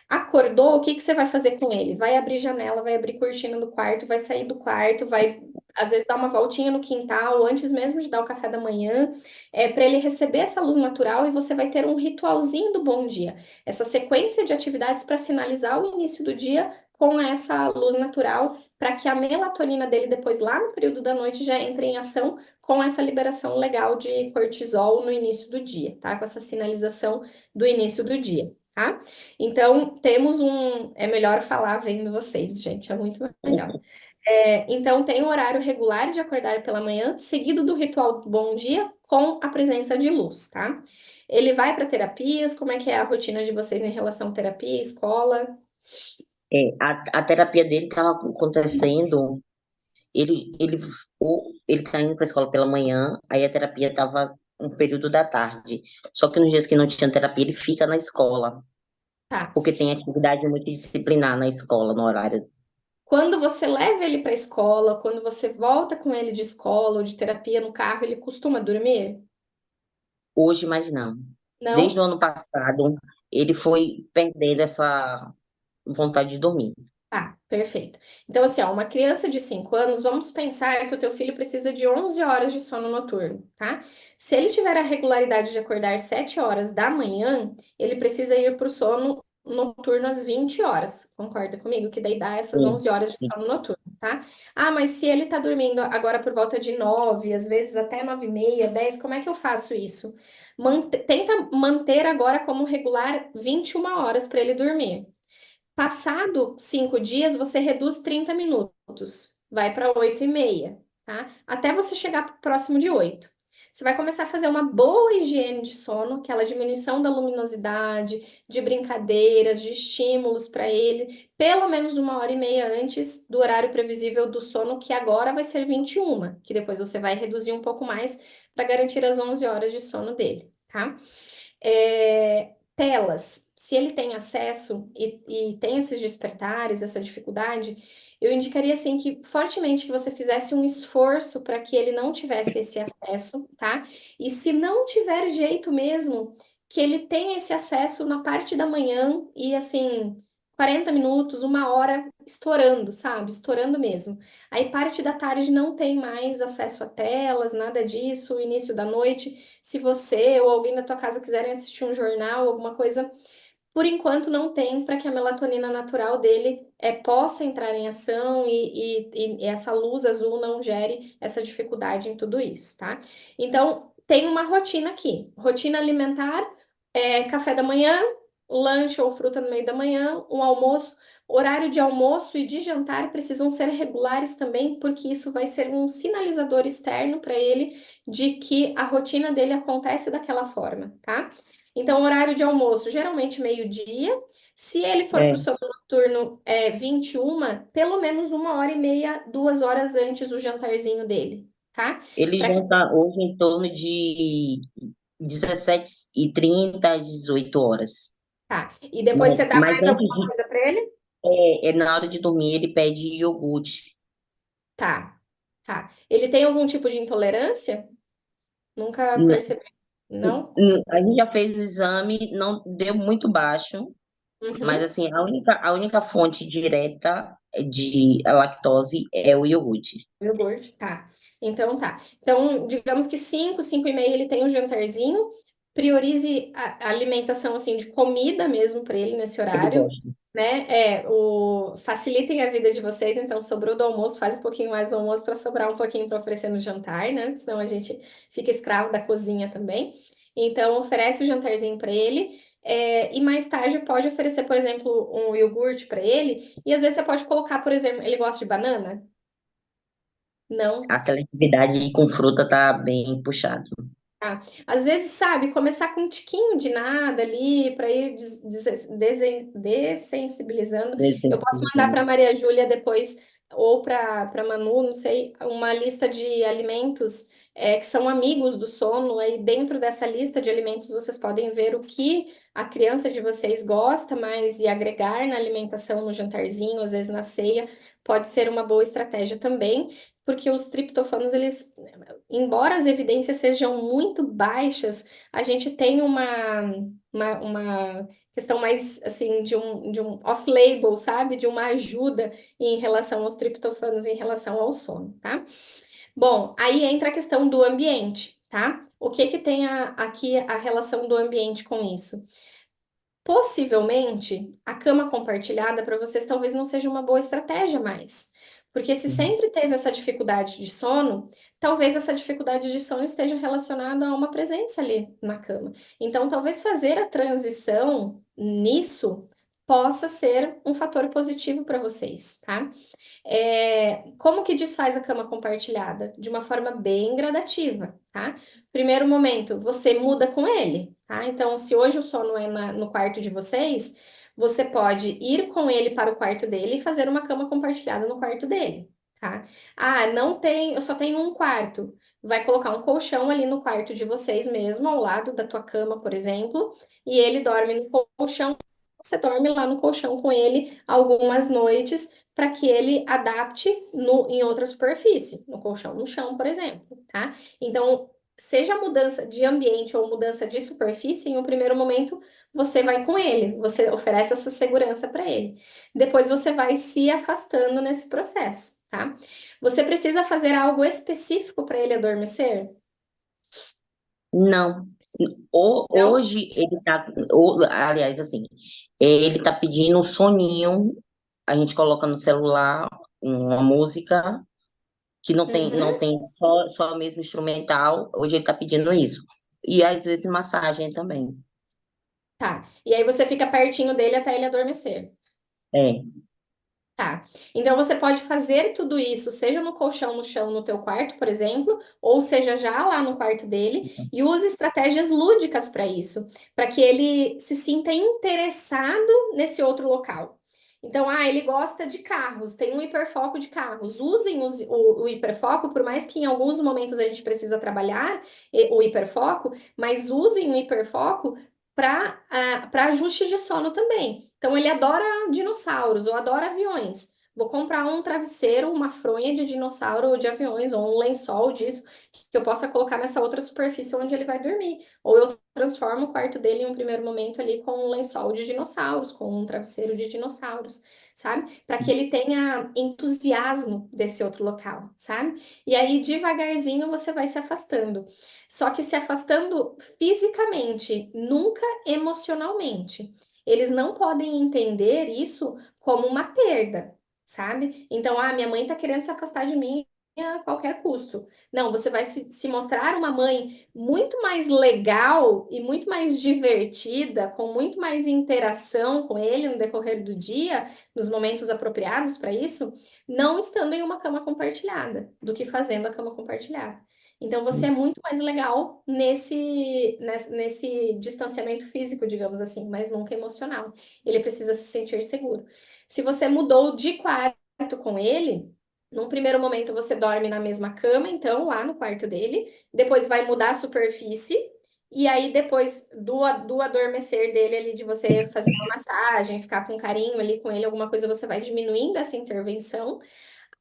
Acordou, o que que você vai fazer com ele? Vai abrir janela, vai abrir cortina do quarto, vai sair do quarto, vai às vezes dar uma voltinha no quintal, antes mesmo de dar o café da manhã, para ele receber essa luz natural e você vai ter um ritualzinho do bom dia. Essa sequência de atividades para sinalizar o início do dia com essa luz natural, para que a melatonina dele depois, lá no período da noite, já entre em ação com essa liberação legal de cortisol no início do dia, tá? Com essa sinalização do início do dia, tá? Então, temos um. É melhor falar vendo vocês, gente, é muito melhor. Então, tem um horário regular de acordar pela manhã, seguido do ritual do bom dia, com a presença de luz, tá? Ele vai para terapias? Como é que é a rotina de vocês em relação à terapia, escola? A terapia dele estava acontecendo, ele tá indo para a escola pela manhã, aí a terapia estava um período da tarde. Só que nos dias que não tinha terapia, ele fica na escola, Tá. porque tem atividade multidisciplinar na escola, no horário. Quando você leva ele para a escola, quando você volta com ele de escola ou de terapia no carro, ele costuma dormir? Hoje, mais não. Desde Não? o ano passado, ele foi perdendo essa vontade de dormir. Tá, perfeito. Então, assim, ó, uma criança de 5 anos, vamos pensar que o teu filho precisa de 11 horas de sono noturno, tá? Se ele tiver a regularidade de acordar 7 horas da manhã, ele precisa ir para o sono noturno às 20 horas. Concorda comigo? Que daí dá essas Sim, 11 horas de sim. sono noturno, tá? Ah, mas se ele tá dormindo agora por volta de 9, às vezes até 9 e meia, 10, como é que eu faço isso? Tenta manter agora como regular 21 horas para ele dormir. Passado 5 dias, você reduz 30 minutos, vai para 8 e meia, tá? Até você chegar próximo de 8. Você vai começar a fazer uma boa higiene de sono, aquela diminuição da luminosidade, de brincadeiras, de estímulos para ele, pelo menos 1 hora e meia antes do horário previsível do sono, que agora vai ser 21, que depois você vai reduzir um pouco mais para garantir as 11 horas de sono dele, tá? Telas, se ele tem acesso e tem esses despertares, essa dificuldade, eu indicaria assim que fortemente que você fizesse um esforço para que ele não tivesse esse acesso, tá? E se não tiver jeito mesmo, que ele tenha esse acesso na parte da manhã e assim 40 minutos, 1 hora, estourando, sabe? Estourando mesmo. Aí parte da tarde não tem mais acesso a telas, nada disso, o início da noite, se você ou alguém da tua casa quiserem assistir um jornal, alguma coisa, por enquanto não tem para que a melatonina natural dele possa entrar em ação e essa luz azul não gere essa dificuldade em tudo isso, tá? Então, tem uma rotina aqui. Rotina alimentar, café da manhã, lanche ou fruta no meio da manhã, um almoço. Horário de almoço e de jantar precisam ser regulares também, porque isso vai ser um sinalizador externo para ele de que a rotina dele acontece daquela forma, tá? Então, horário de almoço, geralmente meio-dia. Se ele for para o É. sono noturno, 21, pelo menos 1 hora e meia, 2 horas antes o jantarzinho dele, tá? Ele Para que, janta hoje em torno de 17h30 às 18 horas. tá. E depois você dá Mas mais antes alguma de, coisa para ele? na hora de dormir, ele pede iogurte. Tá, tá. Ele tem algum tipo de intolerância? Nunca N- percebi, não? A gente já fez o exame, não deu muito baixo, mas Uhum. assim, a única fonte direta de lactose é o iogurte. Iogurte, tá. Então tá. Então, digamos que 5, 5h30 ele tem um jantarzinho. Priorize a alimentação assim de comida mesmo para ele nesse Ele horário, gosta. né? Facilitem a vida de vocês, então sobrou do almoço, faz um pouquinho mais do almoço para sobrar um pouquinho para oferecer no jantar, né? Senão a gente fica escravo da cozinha também. Então, oferece o jantarzinho para ele. E mais tarde pode oferecer, por exemplo, um iogurte para ele. E às vezes você pode colocar, por exemplo, ele gosta de banana? Não. A seletividade com fruta tá bem puxado. Tá? Às vezes, sabe, começar com um tiquinho de nada ali, para ir dessensibilizando. Eu posso mandar para Maria Júlia depois, ou para Manu, não sei, uma lista de alimentos que são amigos do sono. Aí dentro dessa lista de alimentos vocês podem ver o que a criança de vocês gosta mais e agregar na alimentação, no jantarzinho, às vezes na ceia, pode ser uma boa estratégia também. Porque os triptofanos, eles, embora as evidências sejam muito baixas, a gente tem uma questão mais assim de um off-label, sabe? De uma ajuda em relação aos triptofanos, em relação ao sono, tá? Bom, aí entra a questão do ambiente, tá? O que que tem aqui a relação do ambiente com isso? Possivelmente, a cama compartilhada para vocês talvez não seja uma boa estratégia mais. Porque se sempre teve essa dificuldade de sono, talvez essa dificuldade de sono esteja relacionada a uma presença ali na cama. Então, talvez fazer a transição nisso possa ser um fator positivo para vocês, tá? Como que desfaz a cama compartilhada? De uma forma bem gradativa, tá? Primeiro momento, você muda com ele, tá? Então, se hoje o sono é no quarto de vocês, você pode ir com ele para o quarto dele e fazer uma cama compartilhada no quarto dele, tá? Ah, não tem, eu só tenho um quarto. Vai colocar um colchão ali no quarto de vocês mesmo, ao lado da tua cama, por exemplo, e ele dorme no colchão. Você dorme lá no colchão com ele algumas noites para que ele adapte em outra superfície, no colchão, no chão, por exemplo, tá? Então, seja mudança de ambiente ou mudança de superfície, em um primeiro momento você vai com ele, você oferece essa segurança para ele. Depois você vai se afastando nesse processo, tá? Você precisa fazer algo específico para ele adormecer? Não. Não? Hoje ele tá, aliás, assim, ele tá pedindo um soninho, a gente coloca no celular uma música que não tem, não Uhum. tem só mesmo instrumental. Hoje ele tá pedindo isso. E às vezes massagem também. Tá. E aí você fica pertinho dele até ele adormecer. É. Tá. Então você pode fazer tudo isso, seja no colchão no chão no teu quarto, por exemplo, ou seja já lá no quarto dele, e use estratégias lúdicas para isso, para que ele se sinta interessado nesse outro local. Então, ele gosta de carros, tem um hiperfoco de carros. Usem o hiperfoco, por mais que em alguns momentos a gente precisa trabalhar o hiperfoco, mas usem o hiperfoco para ajuste de sono também. Então, ele adora dinossauros ou adora aviões. Vou comprar um travesseiro, uma fronha de dinossauro ou de aviões, ou um lençol disso, que eu possa colocar nessa outra superfície onde ele vai dormir. Ou eu transformo o quarto dele em um primeiro momento ali com um lençol de dinossauros, com um travesseiro de dinossauros, sabe? Para que ele tenha entusiasmo desse outro local, sabe? E aí, devagarzinho, você vai se afastando. Só que se afastando fisicamente, nunca emocionalmente. Eles não podem entender isso como uma perda, sabe? Então, minha mãe tá querendo se afastar de mim a qualquer custo. Não, você vai se mostrar uma mãe muito mais legal e muito mais divertida, com muito mais interação com ele no decorrer do dia, nos momentos apropriados para isso, não estando em uma cama compartilhada, do que fazendo a cama compartilhada. Então, você é muito mais legal nesse distanciamento físico, digamos assim, mas nunca emocional. Ele precisa se sentir seguro. Se você mudou de quarto com ele, num primeiro momento você dorme na mesma cama, então, lá no quarto dele, depois vai mudar a superfície, e aí depois do adormecer dele ali, de você fazer uma massagem, ficar com carinho ali com ele, alguma coisa, você vai diminuindo essa intervenção,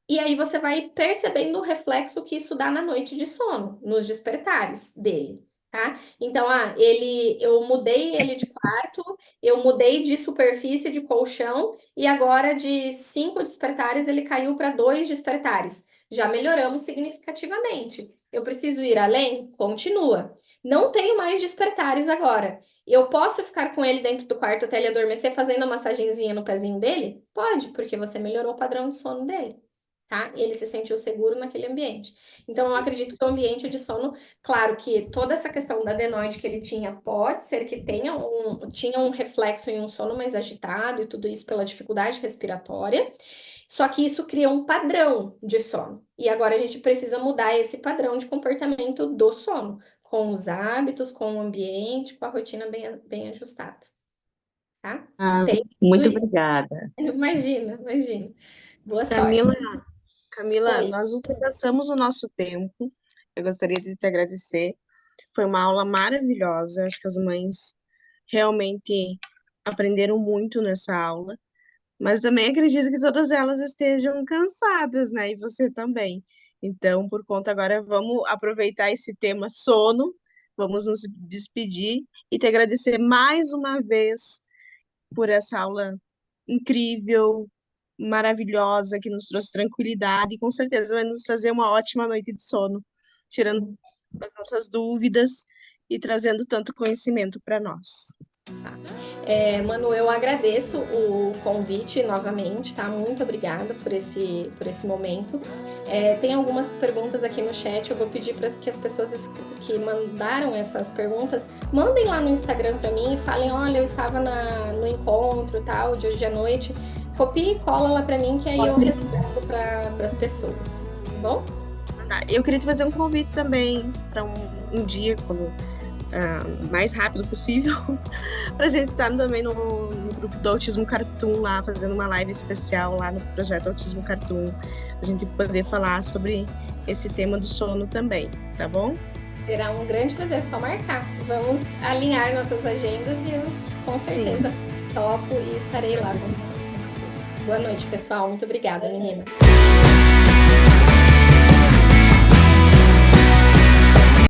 e aí você vai percebendo o reflexo que isso dá na noite de sono, nos despertares dele, tá? Então, eu mudei ele de quarto, eu mudei de superfície de colchão, e agora de 5 despertares ele caiu para 2 despertares. Já melhoramos significativamente. Eu preciso ir além? Continua. Não tenho mais despertares agora. Eu posso ficar com ele dentro do quarto até ele adormecer, fazendo uma massagenzinha no pezinho dele? Pode, porque você melhorou o padrão de sono dele. Tá? Ele se sentiu seguro naquele ambiente. Então, eu acredito que o ambiente de sono, claro que toda essa questão da adenoide que ele tinha, pode ser que tinha um reflexo em um sono mais agitado e tudo isso pela dificuldade respiratória, só que isso cria um padrão de sono. E agora a gente precisa mudar esse padrão de comportamento do sono, com os hábitos, com o ambiente, com a rotina bem ajustada. Tá? Tem Muito tudo isso. obrigada. Imagina. Boa sorte. Camila, Oi. nós ultrapassamos o nosso tempo. Eu gostaria de te agradecer. Foi uma aula maravilhosa. Acho que as mães realmente aprenderam muito nessa aula. Mas também acredito que todas elas estejam cansadas, né? E você também. Então, por conta agora, vamos aproveitar esse tema sono. Vamos nos despedir e te agradecer mais uma vez por essa aula incrível, maravilhosa, que nos trouxe tranquilidade e com certeza vai nos trazer uma ótima noite de sono, tirando as nossas dúvidas e trazendo tanto conhecimento para nós. Manu, eu agradeço o convite novamente, tá? Muito obrigada por esse momento. Tem algumas perguntas aqui no chat, eu vou pedir para que as pessoas que mandaram essas perguntas mandem lá no Instagram para mim e falem: olha, eu estava no encontro tal, de hoje à noite. Copia e cola lá para mim, que aí eu respondo para as pessoas, tá bom? Eu queria te fazer um convite também para um dia, quando mais rápido possível, para a gente estar também no grupo do Autismo Cartoon lá, fazendo uma live especial lá no projeto Autismo Cartoon, a gente poder falar sobre esse tema do sono também, tá bom? Será um grande prazer, só marcar. Vamos alinhar nossas agendas e eu com certeza topo e estarei lá. Boa noite, pessoal. Muito obrigada, menina.